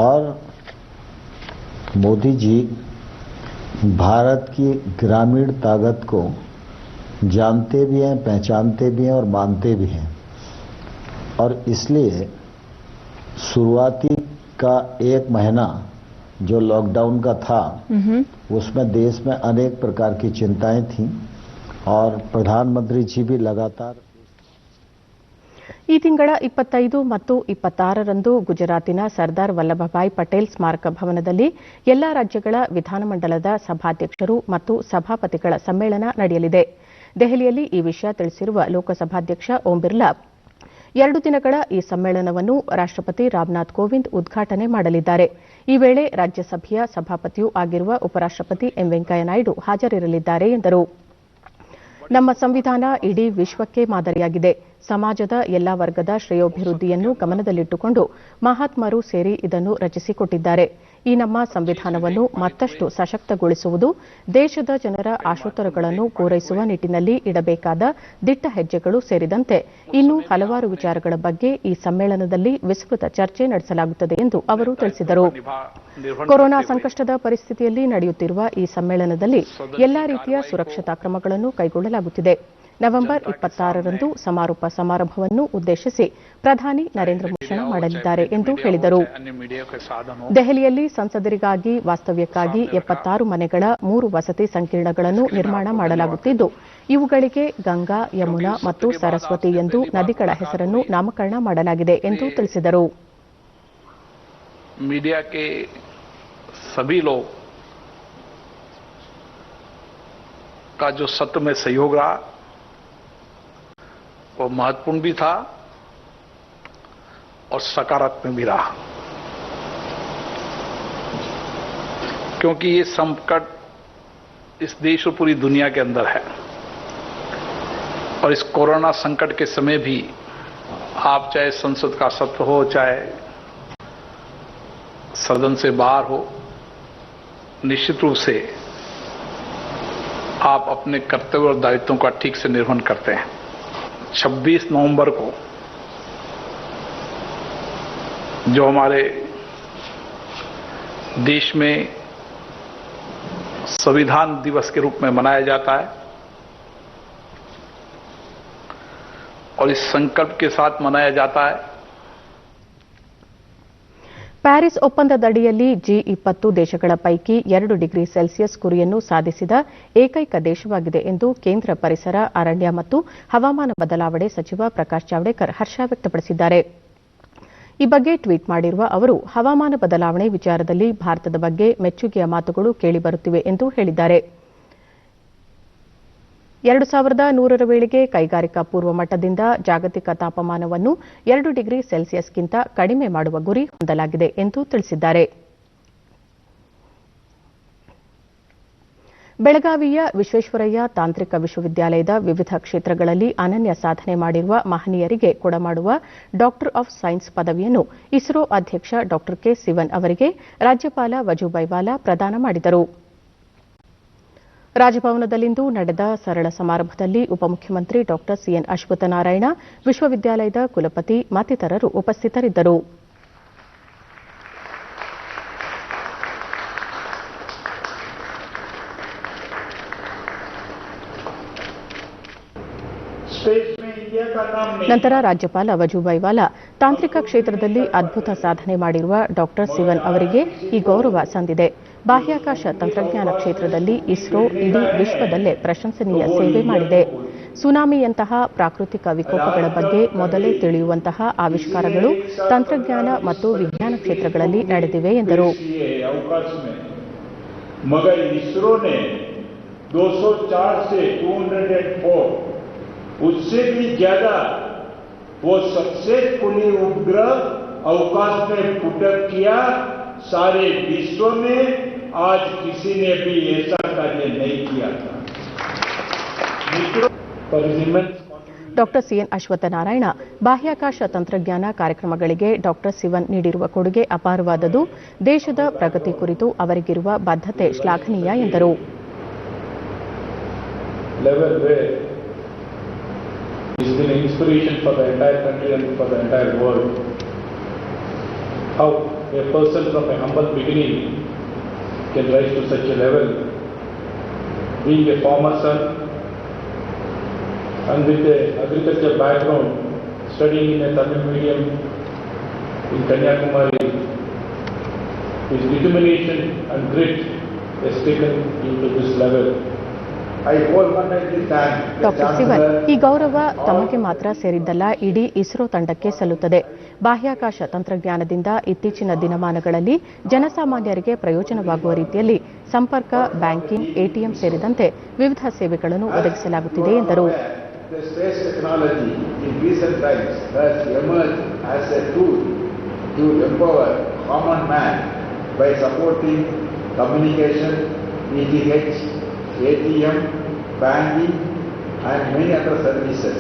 और मोदी जी भारत की ग्रामीण ताकत को जानते भी हैं, पहचानते भी हैं और मानते भी हैं, और इसलिए शुरुआती का 1 महीना जो लॉकडाउन का था, उसमें देश में अनेक प्रकार की चिंताएं थीं और प्रधानमंत्री जी भी लगातार ಈ ತಿಂಗಳ 25 ಮತ್ತು 26ರಂದು ಗುಜರಾತಿನ ಸರ್ದಾರ್ ವಲ್ಲಭಭಾಯ್ ಪಟೇಲ್ ಸ್ಮಾರಕ ಭವನದಲ್ಲಿ ಎಲ್ಲಾ ರಾಜ್ಯಗಳ ವಿಧಾನಮಂಡಲದ ಸಭಾಧ್ಯಕ್ಷರು ಮತ್ತು ಸಭಾಪತಿಗಳ ಸಮ್ಮೇಳನ ನಡೆಯಲಿದೆ. ದೆಹಲಿಯಲ್ಲಿ ಈ ವಿಷಯ ತಿಳಿಸಿರುವ ಲೋಕಸಭಾಧ್ಯಕ್ಷ ಓಂ ಬಿರ್ಲಾ, 2 ದಿನಗಳ ಈ ಸಮ್ಮೇಳನವನ್ನು ರಾಷ್ಟ್ರಪತಿ ರಾಮನಾಥ್ ಕೋವಿಂದ್ ಉದ್ಘಾಟನೆ ಮಾಡಲಿದ್ದಾರೆ. ಈ ವೇಳೆ ರಾಜ್ಯಸಭೆಯ ಸಭಾಪತಿಯೂ ಆಗಿರುವ ಉಪರಾಷ್ಟ್ರಪತಿ ಎಂ ವೆಂಕಯ್ಯನಾಯ್ಡು ಹಾಜರಿರಲಿದ್ದಾರೆ ಎಂದರು. ನಮ್ಮ ಸಂವಿಧಾನ ಇಡೀ ವಿಶ್ವಕ್ಕೆ ಮಾದರಿಯಾಗಿದೆ. ಸಮಾಜದ ಎಲ್ಲಾ ವರ್ಗದ ಶ್ರೇಯೋಭಿವೃದ್ಧಿಯನ್ನು ಗಮನದಲ್ಲಿಟ್ಟುಕೊಂಡು ಮಹಾತ್ಮರು ಸೇರಿ ಇದನ್ನು ರಚಿಸಿಕೊಟ್ಟಿದ್ದಾರೆ. ಈ ನಮ್ಮ ಸಂವಿಧಾನವನ್ನು ಮತ್ತಷ್ಟು ಸಶಕ್ತಗೊಳಿಸುವುದು, ದೇಶದ ಜನರ ಆಶೋತ್ತರಗಳನ್ನು ಪೂರೈಸುವ ನಿಟ್ಟಿನಲ್ಲಿ ಇಡಬೇಕಾದ ದಿಟ್ಟ ಹೆಜ್ಜೆಗಳು ಸೇರಿದಂತೆ ಇನ್ನೂ ಹಲವಾರು ವಿಚಾರಗಳ ಬಗ್ಗೆ ಈ ಸಮ್ಮೇಳನದಲ್ಲಿ ವಿಸ್ತೃತ ಚರ್ಚೆ ನಡೆಸಲಾಗುತ್ತದೆ ಎಂದು ಅವರು ತಿಳಿಸಿದರು. ಕೊರೋನಾ ಸಂಕಷ್ಟದ ಪರಿಸ್ಥಿತಿಯಲ್ಲಿ ನಡೆಯುತ್ತಿರುವ ಈ ಸಮ್ಮೇಳನದಲ್ಲಿ ಎಲ್ಲಾ ರೀತಿಯ ಸುರಕ್ಷತಾ ಕ್ರಮಗಳನ್ನು ಕೈಗೊಳ್ಳಲಾಗುತ್ತಿದೆ. ನವೆಂಬರ್ 26ರಂದು ಸಮಾರೋಪ ಸಮಾರಂಭವನ್ನು ಉದ್ದೇಶಿಸಿ ಪ್ರಧಾನಿ ನರೇಂದ್ರ ಮೋದಿ ಭಾಷಣ ಮಾಡಲಿದ್ದಾರೆ ಎಂದು ಹೇಳಿದರು. ದೆಹಲಿಯಲ್ಲಿ ಸಂಸದರಿಗಾಗಿ ವಾಸ್ತವ್ಯಕ್ಕಾಗಿ 76 ಮನೆಗಳ 3 ವಸತಿ ಸಂಕೀರ್ಣಗಳನ್ನು ನಿರ್ಮಾಣ ಮಾಡಲಾಗುತ್ತಿದ್ದು, ಇವುಗಳಿಗೆ ಗಂಗಾ, ಯಮುನಾ ಮತ್ತು ಸರಸ್ವತಿ ಎಂದು ನದಿಗಳ ಹೆಸರನ್ನು ನಾಮಕರಣ ಮಾಡಲಾಗಿದೆ ಎಂದು ತಿಳಿಸಿದರು. मीडिया के सभी लोग का जो सत्र में सहयोग रहा वो महत्वपूर्ण भी था और सकारात्मक भी रहा, क्योंकि ये संकट इस देश और पूरी दुनिया के अंदर है और इस कोरोना संकट के समय भी आप चाहे संसद का सत्र हो, चाहे सदन से बाहर हो, निश्चित रूप से आप अपने कर्तव्य और दायित्वों का ठीक से निर्वहन करते हैं. 26 नवंबर को जो हमारे देश में संविधान दिवस के रूप में मनाया जाता है, और इस संकल्प के साथ मनाया जाता है। ಪ್ಯಾರಿಸ್ ಒಪ್ಪಂದದಡಿಯಲ್ಲಿ G20 ದೇಶಗಳ ಪೈಕಿ 2 ಡಿಗ್ರಿ ಸೆಲ್ಸಿಯಸ್ ಗುರಿಯನ್ನು ಸಾಧಿಸಿದ ಏಕೈಕ ದೇಶವಾಗಿದೆ ಎಂದು ಕೇಂದ್ರ ಪರಿಸರ, ಅರಣ್ಯ ಮತ್ತು ಹವಾಮಾನ ಬದಲಾವಣೆ ಸಚಿವ ಪ್ರಕಾಶ್ ಜಾವಡೇಕರ್ ಹರ್ಷ ವ್ಯಕ್ತಪಡಿಸಿದ್ದಾರೆ. ಈ ಬಗ್ಗೆ ಟ್ವೀಟ್ ಮಾಡಿರುವ ಅವರು, ಹವಾಮಾನ ಬದಲಾವಣೆ ವಿಚಾರದಲ್ಲಿ ಭಾರತದ ಬಗ್ಗೆ ಮೆಚ್ಚುಗೆಯ ಮಾತುಗಳು ಕೇಳಿಬರುತ್ತಿವೆ ಎಂದು ಹೇಳಿದ್ದಾರೆ. 2100ರ ವೇಳೆಗೆ ಕೈಗಾರಿಕಾ ಪೂರ್ವ ಮಟ್ಟದಿಂದ ಜಾಗತಿಕ ತಾಪಮಾನವನ್ನು 2 ಡಿಗ್ರಿ ಸೆಲ್ಸಿಯಸ್ಗಿಂತ ಕಡಿಮೆ ಮಾಡುವ ಗುರಿ ಹೊಂದಲಾಗಿದೆ ಎಂದು ತಿಳಿಸಿದ್ದಾರೆ. ಬೆಳಗಾವಿಯ ವಿಶ್ವೇಶ್ವರಯ್ಯ ತಾಂತ್ರಿಕ ವಿಶ್ವವಿದ್ಯಾಲಯದ ವಿವಿಧ ಕ್ಷೇತ್ರಗಳಲ್ಲಿ ಅನನ್ಯ ಸಾಧನೆ ಮಾಡಿರುವ ಮಹನೀಯರಿಗೆ ಕೊಡಮಾಡುವ ಡಾಕ್ಟರ್ ಆಫ್ ಸೈನ್ಸ್ ಪದವಿಯನ್ನು ಇಸ್ರೋ ಅಧ್ಯಕ್ಷ ಡಾ ಕೆ ಸಿವನ್ ಅವರಿಗೆ ರಾಜ್ಯಪಾಲ ವಜೂಭಾಯಿ ವಾಲಾ ಪ್ರದಾನ ಮಾಡಿದರು. ರಾಜಭವನದಲ್ಲಿಂದು ನಡೆದ ಸರಳ ಸಮಾರಂಭದಲ್ಲಿ ಉಪಮುಖ್ಯಮಂತ್ರಿ ಡಾ ಸಿಎನ್ ಅಶ್ವತ್ಥನಾರಾಯಣ, ವಿಶ್ವವಿದ್ಯಾಲಯದ ಕುಲಪತಿ ಮತ್ತಿತರರು ಉಪಸ್ಥಿತರಿದ್ದರು. ನಂತರ ರಾಜ್ಯಪಾಲ ವಜೂಭಾಯಿ ವಾಲಾ ತಾಂತ್ರಿಕ ಕ್ಷೇತ್ರದಲ್ಲಿ ಅದ್ಭುತ ಸಾಧನೆ ಮಾಡಿರುವ ಡಾ ಸಿವನ್ ಅವರಿಗೆ ಈ ಗೌರವ ಸಂದಿದೆ. ಬಾಹ್ಯಾಕಾಶ ತಂತ್ರಜ್ಞಾನ ಕ್ಷೇತ್ರದಲ್ಲಿ ಇಸ್ರೋ ಇಡೀ ವಿಶ್ವದಲ್ಲೇ ಪ್ರಶಂಸನೀಯ ಸೇವೆ ಮಾಡಿದೆ. ಸುನಾಮಿಯಂತಹ ಪ್ರಾಕೃತಿಕ ವಿಕೋಪಗಳ ಬಗ್ಗೆ ಮೊದಲೇ ತಿಳಿಯುವಂತಹ ಆವಿಷ್ಕಾರಗಳು ತಂತ್ರಜ್ಞಾನ ಮತ್ತು ವಿಜ್ಞಾನ ಕ್ಷೇತ್ರಗಳಲ್ಲಿ ನಡೆದಿವೆ ಎಂದರು. मगर इसरो ने 204 से 204 उससे भी ज्यादा वो सक्सेसफुली उपग्रह अवकाश में पुटअप किया. सारे विश्व में आज किसी ने भी ऐसा कार्य नहीं किया था. ಡಾ ಸಿಎನ್ ಅಶ್ವತ್ಥನಾರಾಯಣ, ಬಾಹ್ಯಾಕಾಶ ತಂತ್ರಜ್ಞಾನ ಕಾರ್ಯಕ್ರಮಗಳಿಗೆ ಡಾ ಸಿವನ್ ನೀಡಿರುವ ಕೊಡುಗೆ ಅಪಾರವಾದುದು. ದೇಶದ ಪ್ರಗತಿ ಕುರಿತು ಅವರಿಗಿರುವ ಬದ್ಧತೆ ಶ್ಲಾಘನೀಯ ಎಂದರು. A person from a humble beginning can rise to such a level. Being a former son and with a agriculture background, studying in a Tamil medium in Kanyakumari, his determination and grit has taken him to this level. ಡಾ ಸಿವನ್, ಈ ಗೌರವ ತಮಗೆ ಮಾತ್ರ ಸೇರಿದ್ದಲ್ಲ, ಇಡೀ ಇಸ್ರೋ ತಂಡಕ್ಕೆ ಸಲ್ಲುತ್ತದೆ. ಬಾಹ್ಯಾಕಾಶ ತಂತ್ರಜ್ಞಾನದಿಂದ ಇತ್ತೀಚಿನ ದಿನಮಾನಗಳಲ್ಲಿ ಜನಸಾಮಾನ್ಯರಿಗೆ ಪ್ರಯೋಜನವಾಗುವ ರೀತಿಯಲ್ಲಿ ಸಂಪರ್ಕ, ಬ್ಯಾಂಕಿಂಗ್, ಎಟಿಎಂ ಸೇರಿದಂತೆ ವಿವಿಧ ಸೇವೆಗಳನ್ನು ಒದಗಿಸಲಾಗುತ್ತಿದೆ ಎಂದರು. The space technology in recent times has emerged as a tool to empower common man by supporting communication, ETH, ATM, banking and many other services.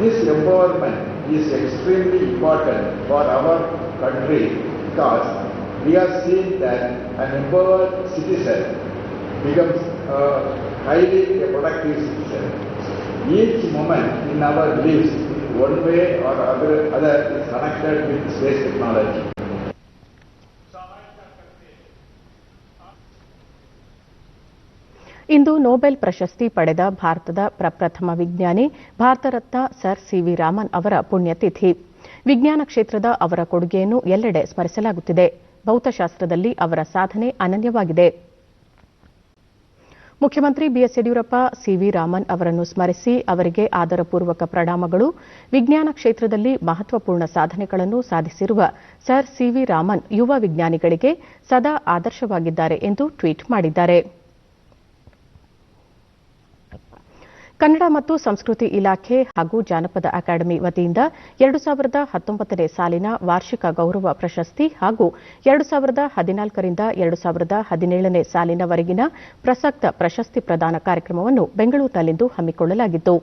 This empowerment is extremely important for our country because we have seen that an empowered citizen becomes a highly productive citizen. Each moment in our lives, one way or other, is connected with space technology. ಇಂದು Nobel ಪ್ರಶಸ್ತಿ ಪಡೆದ ಭಾರತದ ಪ್ರಪ್ರಥಮ ವಿಜ್ಞಾನಿ, Bharat Ratna Sir C V Raman ಅವರ ಪುಣ್ಯತಿಥಿ. ವಿಜ್ಞಾನ ಕ್ಷೇತ್ರದ ಅವರ ಕೊಡುಗೆಯನ್ನು ಎಲ್ಲೆಡೆ ಸ್ಮರಿಸಲಾಗುತ್ತಿದೆ. ಭೌತಶಾಸ್ತ್ರದಲ್ಲಿ ಅವರ ಸಾಧನೆ ಅನನ್ಯವಾಗಿದೆ. ಮುಖ್ಯಮಂತ್ರಿ ಬಿಎಸ್ ಯಡಿಯೂರಪ್ಪ ಸಿವಿ ರಾಮನ್ ಅವರನ್ನು ಸ್ಮರಿಸಿ ಅವರಿಗೆ ಆದರಪೂರ್ವಕ ಪ್ರಣಾಮಗಳು. ವಿಜ್ಞಾನ ಕ್ಷೇತ್ರದಲ್ಲಿ ಮಹತ್ವಪೂರ್ಣ ಸಾಧನೆಗಳನ್ನು ಸಾಧಿಸಿರುವ ಸರ್ ಸಿವಿ ರಾಮನ್ ಯುವ ವಿಜ್ಞಾನಿಗಳಿಗೆ ಸದಾ ಆದರ್ಶವಾಗಿದ್ದಾರೆ ಎಂದು ಟ್ವೀಟ್ ಮಾಡಿದ್ದಾರೆ. ಕನ್ನಡ ಮತ್ತು ಸಂಸ್ಕೃತಿ ಇಲಾಖೆ ಹಾಗೂ ಜಾನಪದ ಅಕಾಡೆಮಿ ವತಿಯಿಂದ 2019ನೇ ಸಾಲಿನ ವಾರ್ಷಿಕ ಗೌರವ ಪ್ರಶಸ್ತಿ ಹಾಗೂ 2014ರಿಂದ 2017ನೇ ಸಾಲಿನವರೆಗಿನ ಪ್ರಸಕ್ತ ಪ್ರಶಸ್ತಿ ಪ್ರದಾನ ಕಾರ್ಯಕ್ರಮವನ್ನು ಬೆಂಗಳೂರಿನಲ್ಲಿಂದು ಹಮ್ಮಿಕೊಳ್ಳಲಾಗಿತ್ತು.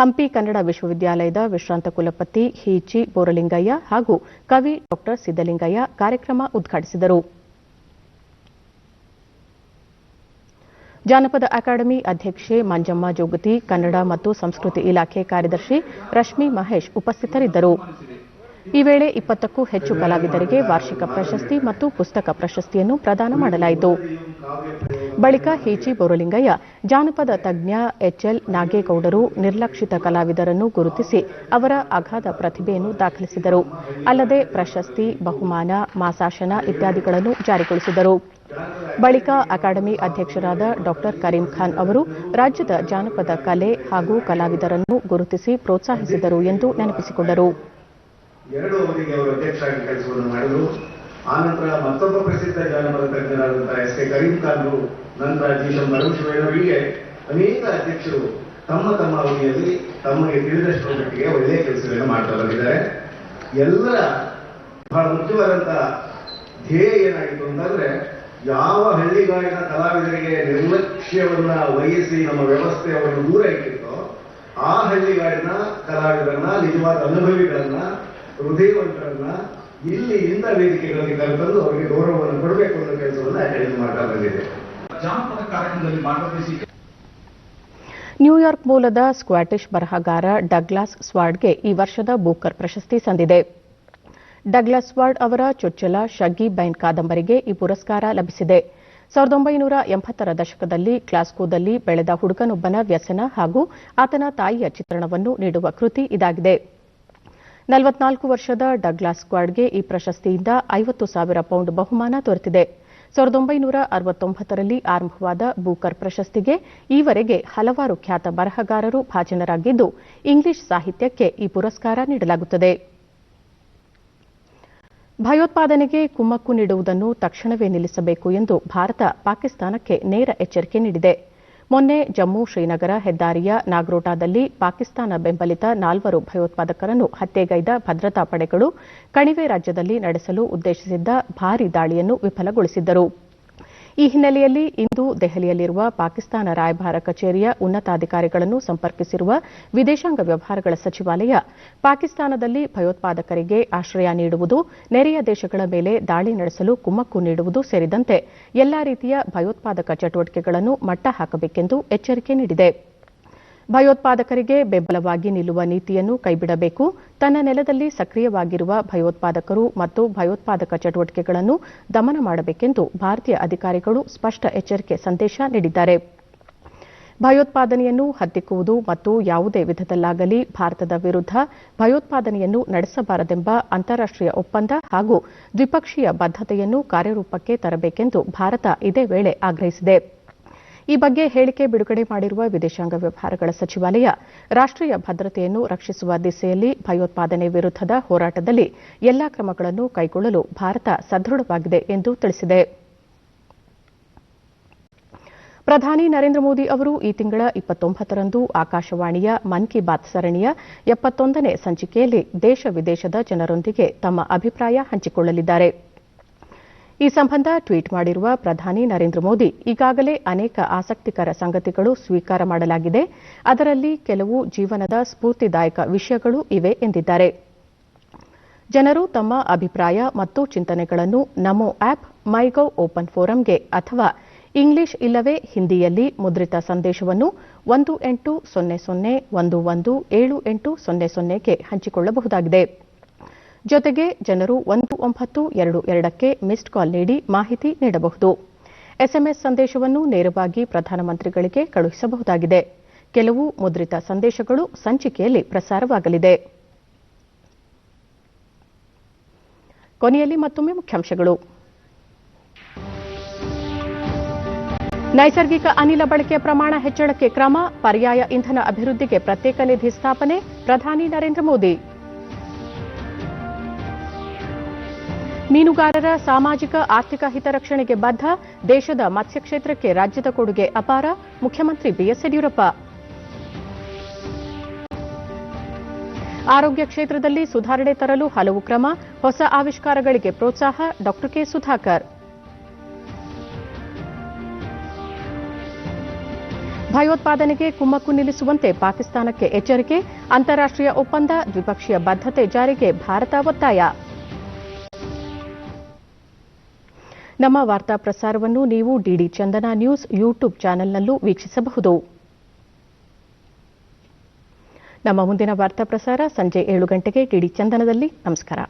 ಹಂಪಿ ಕನ್ನಡ ವಿಶ್ವವಿದ್ಯಾಲಯದ ವಿಶ್ರಾಂತ ಕುಲಪತಿ ಹಿಚಿ ಬೋರಲಿಂಗಯ್ಯ ಹಾಗೂ ಕವಿ ಡಾ ಸಿದ್ದಲಿಂಗಯ್ಯ ಕಾರ್ಯಕ್ರಮ ಉದ್ಘಾಟಿಸಿದರು. ಜಾನಪದ ಅಕಾಡೆಮಿ ಅಧ್ಯಕ್ಷೆ ಮಂಜಮ್ಮ ಜೋಗತಿ, ಕನ್ನಡ ಮತ್ತು ಸಂಸ್ಕೃತಿ ಇಲಾಖೆ ಕಾರ್ಯದರ್ಶಿ ರಶ್ಮಿ ಮಹೇಶ್ ಉಪಸ್ಥಿತರಿದ್ದರು. ಈ ವೇಳೆ 20ಕ್ಕೂ ಹೆಚ್ಚು ಕಲಾವಿದರಿಗೆ ವಾರ್ಷಿಕ ಪ್ರಶಸ್ತಿ ಮತ್ತು ಪುಸ್ತಕ ಪ್ರಶಸ್ತಿಯನ್ನು ಪ್ರದಾನ ಮಾಡಲಾಯಿತು. ಬಳಿಕ ಹೀಚಿ ಬೋರಲಿಂಗಯ್ಯ ಜಾನಪದ ತಜ್ಞ ಎಚ್ಎಲ್ ನಾಗೇಗೌಡರು ನಿರ್ಲಕ್ಷಿತ ಕಲಾವಿದರನ್ನು ಗುರುತಿಸಿ ಅವರ ಅಗಾಧ ಪ್ರತಿಭೆಯನ್ನು ದಾಖಲಿಸಿದರು. ಅಲ್ಲದೆ ಪ್ರಶಸ್ತಿ, ಬಹುಮಾನ, ಮಾಸಾಶನ ಇತ್ಯಾದಿಗಳನ್ನು ಜಾರಿಗೊಳಿಸಿದರು. ಬಳಿಕ ಅಕಾಡೆಮಿ ಅಧ್ಯಕ್ಷರಾದ ಡಾ ಕರೀಂ ಖಾನ್ ಅವರು ರಾಜ್ಯದ ಜಾನಪದ ಕಲೆ ಹಾಗೂ ಕಲಾವಿದರನ್ನು ಗುರುತಿಸಿ ಪ್ರೋತ್ಸಾಹಿಸಿದರು ಎಂದು ನೆನಪಿಸಿಕೊಂಡರು. 2 ಅವಧಿಗೆ ಅವರು ಅಧ್ಯಕ್ಷರಾಗಿ ಕೆಲಸವನ್ನು ಮಾಡಿದರು. ಆನಂತರ ಮತ್ತೊಬ್ಬ ಪ್ರಸಿದ್ಧ ಜಾನಪದ ತಜ್ಞರಾದಂತಹ ಎಸ್ ಕೆ ಕರೀಂ ಖಾನ್ ನಂತರ ಜಿ ಮರುಶಿವಯ್ಯನವರಿಗೆ ಅನೇಕ ಅಧ್ಯಕ್ಷರು ತಮ್ಮ ಅವಧಿಯಲ್ಲಿ ತಮಗೆ ತಿಳಿದಷ್ಟರ ಮಟ್ಟಿಗೆ ಒಳ್ಳೆಯ ಕೆಲಸಗಳನ್ನು ಮಾಡ್ತಾ ಬಂದಿದ್ದಾರೆ. ಎಲ್ಲರ ಬಹಳ ಮುಖ್ಯವಾದಂತಹ ಧ್ಯೇಯ ಏನಾಗಿತ್ತು ಅಂತಂದ್ರೆ, ಯಾವ ಹಳ್ಳಿಗಾಡಿನ ಕಲಾವಿದರಿಗೆ ನಿರ್ಲಕ್ಷ್ಯವನ್ನ ವಹಿಸಿ ನಮ್ಮ ವ್ಯವಸ್ಥೆ ಅವರನ್ನು ದೂರ ಇಟ್ಟಿತ್ತೋ ಆ ಹಳ್ಳಿಗಾಡಿನ ಕಲಾವಿದರನ್ನ, ನಿಜವಾದ ಅನುಭವಿಗಳನ್ನ, ಹೃದಯವಂತರನ್ನ ಇಲ್ಲಿ ಇಂಥ ವೇದಿಕೆಗಳಿಗೆ ಕರೆತಂದು ಅವರಿಗೆ ಗೌರವವನ್ನು ಕೊಡಬೇಕು ಅನ್ನೋ ಕೆಲಸವನ್ನು ಅಕಾಡೆಮಿ ಮಾಡ್ತಾ ಬಂದಿದೆ. ಜಾನಪದ ಕಾರ್ಯಕ್ರಮದಲ್ಲಿ ಭಾಗವಹಿಸಿ ನ್ಯೂಯಾರ್ಕ್ ಮೂಲದ ಸ್ಕ್ವಾಟಿಷ್ ಬರಹಗಾರ ಡಗ್ಲಾಸ್ ಸ್ವಾರ್ಡ್ಗೆ ಈ ವರ್ಷದ ಬೂಕರ್ ಪ್ರಶಸ್ತಿ ಸಂದಿದೆ. ಡಗ್ಲಾಸ್ ಸ್ವಾರ್ಡ್ ಅವರ ಚೊಚ್ಚಲ ಶಗ್ಗಿ ಬೈನ್ ಕಾದಂಬರಿಗೆ ಈ ಪುರಸ್ಕಾರ ಲಭಿಸಿದೆ. 1980ರ ದಶಕದಲ್ಲಿ ಗ್ಲಾಸ್ಗೋದಲ್ಲಿ ಬೆಳೆದ ಹುಡುಗನೊಬ್ಬನ ವ್ಯಸನ ಹಾಗೂ ಆತನ ತಾಯಿಯ ಚಿತ್ರಣವನ್ನು ನೀಡುವ ಕೃತಿ ಇದಾಗಿದೆ. 44 ವರ್ಷದ ಡಗ್ಲಾಸ್ ಸ್ವಾರ್ಡ್ಗೆ ಈ ಪ್ರಶಸ್ತಿಯಿಂದ 50,000 ಪೌಂಡ್ ಬಹುಮಾನ ದೊರೆತಿದೆ. 1969ರಲ್ಲಿ ಆರಂಭವಾದ ಬೂಕರ್ ಪ್ರಶಸ್ತಿಗೆ ಈವರೆಗೆ ಹಲವಾರು ಖ್ಯಾತ ಬರಹಗಾರರು ಭಾಜನರಾಗಿದ್ದು, ಇಂಗ್ಲಿಷ್ ಸಾಹಿತ್ಯಕ್ಕೆ ಈ ಪುರಸ್ಕಾರ ನೀಡಲಾಗುತ್ತದೆ. ಭಯೋತ್ಪಾದನೆಗೆ ಕುಮ್ಮಕ್ಕು ನೀಡುವುದನ್ನು ತಕ್ಷಣವೇ ನಿಲ್ಲಿಸಬೇಕು ಎಂದು ಭಾರತ ಪಾಕಿಸ್ತಾನಕ್ಕೆ ನೇರ ಎಚ್ಚರಿಕೆ ನೀಡಿದೆ. ಮೊನ್ನೆ ಜಮ್ಮು ಶ್ರೀನಗರ ಹೆದ್ದಾರಿಯ ನಾಗ್ರೋಟಾದಲ್ಲಿ ಪಾಕಿಸ್ತಾನ ಬೆಂಬಲಿತ 4 ಭಯೋತ್ಪಾದಕರನ್ನು ಹತ್ಯೆಗೈದ ಭದ್ರತಾ ಪಡೆಗಳು ಕಣಿವೆ ರಾಜ್ಯದಲ್ಲಿ ನಡೆಸಲು ಉದ್ದೇಶಿಸಿದ್ದ ಭಾರೀ ದಾಳಿಯನ್ನು ವಿಫಲಗೊಳಿಸಿದ್ದರು. ಈ ಹಿನ್ನೆಲೆಯಲ್ಲಿ ಇಂದು ದೆಹಲಿಯಲ್ಲಿರುವ ಪಾಕಿಸ್ತಾನ ರಾಯಭಾರ ಕಚೇರಿಯ ಉನ್ನತಾಧಿಕಾರಿಗಳನ್ನು ಸಂಪರ್ಕಿಸಿರುವ ವಿದೇಶಾಂಗ ವ್ಯವಹಾರಗಳ ಸಚಿವಾಲಯ, ಪಾಕಿಸ್ತಾನದಲ್ಲಿ ಭಯೋತ್ಪಾದಕರಿಗೆ ಆಶ್ರಯ ನೀಡುವುದು, ನೆರೆಯ ದೇಶಗಳ ಮೇಲೆ ದಾಳಿ ನಡೆಸಲು ಕುಮ್ಮಕ್ಕು ನೀಡುವುದು ಸೇರಿದಂತೆ ಎಲ್ಲಾ ರೀತಿಯ ಭಯೋತ್ಪಾದಕ ಚಟುವಟಿಕೆಗಳನ್ನು ಮಟ್ಟ ಹಾಕಬೇಕೆಂದು ಎಚ್ಚರಿಕೆ ನೀಡಿದೆ. ಭಯೋತ್ಪಾದಕರಿಗೆ ಬೆಂಬಲವಾಗಿ ನಿಲ್ಲುವ ನೀತಿಯನ್ನು ಕೈಬಿಡಬೇಕು, ತನ್ನ ನೆಲದಲ್ಲಿ ಸಕ್ರಿಯವಾಗಿರುವ ಭಯೋತ್ಪಾದಕರು ಮತ್ತು ಭಯೋತ್ಪಾದಕ ಚಟುವಟಿಕೆಗಳನ್ನು ದಮನ ಮಾಡಬೇಕೆಂದು ಭಾರತೀಯ ಅಧಿಕಾರಿಗಳು ಸ್ಪಷ್ಟ ಎಚ್ಚರಿಕೆ ಸಂದೇಶ ನೀಡಿದ್ದಾರೆ. ಭಯೋತ್ಪಾದನೆಯನ್ನು ಹತ್ತಿಕ್ಕುವುದು ಮತ್ತು ಯಾವುದೇ ವಿಧದಲ್ಲಾಗಲಿ ಭಾರತದ ವಿರುದ್ಧ ಭಯೋತ್ಪಾದನೆಯನ್ನು ನಡೆಸಬಾರದೆಂಬ ಅಂತಾರಾಷ್ಟೀಯ ಒಪ್ಪಂದ ಹಾಗೂ ದ್ವಿಪಕ್ಷೀಯ ಬದ್ಧತೆಯನ್ನು ಕಾರ್ಯರೂಪಕ್ಕೆ ತರಬೇಕೆಂದು ಭಾರತ ಇದೇ ವೇಳೆ ಆಗ್ರಹಿಸಿದೆ. ಈ ಬಗ್ಗೆ ಹೇಳಿಕೆ ಬಿಡುಗಡೆ ಮಾಡಿರುವ ವಿದೇಶಾಂಗ ವ್ಯವಹಾರಗಳ ಸಚಿವಾಲಯ, ರಾಷ್ಟೀಯ ಭದ್ರತೆಯನ್ನು ರಕ್ಷಿಸುವ ದಿಸೆಯಲ್ಲಿ ಭಯೋತ್ಪಾದನೆ ವಿರುದ್ಧದ ಹೋರಾಟದಲ್ಲಿ ಎಲ್ಲಾ ಕ್ರಮಗಳನ್ನು ಕೈಗೊಳ್ಳಲು ಭಾರತ ಸದೃಢವಾಗಿದೆ ಎಂದು ತಿಳಿಸಿದೆ. ಪ್ರಧಾನಿ ನರೇಂದ್ರ ಮೋದಿ ಅವರು ಈ ತಿಂಗಳ 29ರಂದು ಆಕಾಶವಾಣಿಯ ಮನ್ ಕಿ ಬಾತ್ ಸರಣಿಯ 71ನೇ ಸಂಚಿಕೆಯಲ್ಲಿ ದೇಶ ವಿದೇಶದ ಜನರೊಂದಿಗೆ ತಮ್ಮ ಅಭಿಪ್ರಾಯ ಹಂಚಿಕೊಳ್ಳಲಿದ್ದಾರೆ. ಈ ಸಂಬಂಧ ಟ್ವೀಟ್ ಮಾಡಿರುವ ಪ್ರಧಾನಿ ನರೇಂದ್ರ ಮೋದಿ, ಈಗಾಗಲೇ ಅನೇಕ ಆಸಕ್ತಿಕರ ಸಂಗತಿಗಳು ಸ್ವೀಕಾರ ಮಾಡಲಾಗಿದೆ, ಅದರಲ್ಲಿ ಕೆಲವು ಜೀವನದ ಸ್ಫೂರ್ತಿದಾಯಕ ವಿಷಯಗಳು ಇವೆ ಎಂದಿದ್ದಾರೆ. ಜನರು ತಮ್ಮ ಅಭಿಪ್ರಾಯ ಮತ್ತು ಚಿಂತನೆಗಳನ್ನು ನಮೋ ಆಪ್, ಮೈಗೌ ಓಪನ್ ಫೋರಂಗೆ ಅಥವಾ ಇಂಗ್ಲಿಷ್ ಇಲ್ಲವೇ ಹಿಂದಿಯಲ್ಲಿ ಮುದ್ರಿತ ಸಂದೇಶವನ್ನು 1800117800ಗೆ ಹಂಚಿಕೊಳ್ಳಬಹುದಾಗಿದೆ. ಜೊತೆಗೆ ಜನರು 1922ಕ್ಕೆ ಮಿಸ್ಡ್ ಕಾಲ್ ನೀಡಿ ಮಾಹಿತಿ ನೀಡಬಹುದು. ಎಸ್ಎಂಎಸ್ ಸಂದೇಶವನ್ನು ನೇರವಾಗಿ ಪ್ರಧಾನಮಂತ್ರಿಗಳಿಗೆ ಕಳುಹಿಸಬಹುದಾಗಿದೆ. ಕೆಲವು ಮುದ್ರಿತ ಸಂದೇಶಗಳು ಸಂಚಿಕೆಯಲ್ಲಿ ಪ್ರಸಾರವಾಗಲಿದೆ. ಕೊನೆಯಲ್ಲಿ ಮತ್ತೊಮ್ಮೆ ಮುಖ್ಯಾಂಶಗಳು. ನೈಸರ್ಗಿಕ ಅನಿಲ ಬಳಕೆಯ ಪ್ರಮಾಣ ಹೆಚ್ಚಳಕ್ಕೆ ಕ್ರಮ, ಪರ್ಯಾಯ ಇಂಧನ ಅಭಿವೃದ್ಧಿಗೆ ಪ್ರತ್ಯೇಕ ನಿಧಿ ಸ್ಥಾಪನೆ, ಪ್ರಧಾನಿ ನರೇಂದ್ರ ಮೋದಿ. ಮೀನುಗಾರರ ಸಾಮಾಜಿಕ ಆರ್ಥಿಕ ಹಿತರಕ್ಷಣೆಗೆ ಬದ್ಧ, ದೇಶದ ಮತ್ಸ್ಯ ಕ್ಷೇತ್ರಕ್ಕೆ ರಾಜ್ಯದ ಕೊಡುಗೆ ಅಪಾರ, ಮುಖ್ಯಮಂತ್ರಿ ಬಿಎಸ್ ಯಡಿಯೂರಪ್ಪ. ಆರೋಗ್ಯ ಕ್ಷೇತ್ರದಲ್ಲಿ ಸುಧಾರಣೆ ತರಲು ಹಲವು ಕ್ರಮ, ಹೊಸ ಆವಿಷ್ಕಾರಗಳಿಗೆ ಪ್ರೋತ್ಸಾಹ, ಡಾ ಕೆ ಸುಧಾಕರ್. ಭಯೋತ್ಪಾದನೆಗೆ ಕುಮ್ಮಕ್ಕು ನಿಲ್ಲಿಸುವಂತೆ ಪಾಕಿಸ್ತಾನಕ್ಕೆ ಎಚ್ಚರಿಕೆ, ಅಂತಾರಾಷ್ಟೀಯ ಒಪ್ಪಂದ, ದ್ವಿಪಕ್ಷೀಯ ಬದ್ಧತೆ ಜಾರಿಗೆ ಭಾರತ ಒತ್ತಾಯ. ನಮ್ಮ ವಾರ್ತಾ ಪ್ರಸಾರವನ್ನು ನೀವು ಡಿಡಿ ಚಂದನ ನ್ಯೂಸ್ ಯೂಟ್ಯೂಬ್ ಚಾನೆಲ್ನಲ್ಲೂ ವೀಕ್ಷಿಸಬಹುದು. ನಮ್ಮ ಮುಂದಿನ ವಾರ್ತಾ ಪ್ರಸಾರ ಸಂಜೆ 7 ಗಂಟೆಗೆ ಡಿಡಿ ಚಂದನದಲ್ಲಿ. ನಮಸ್ಕಾರ.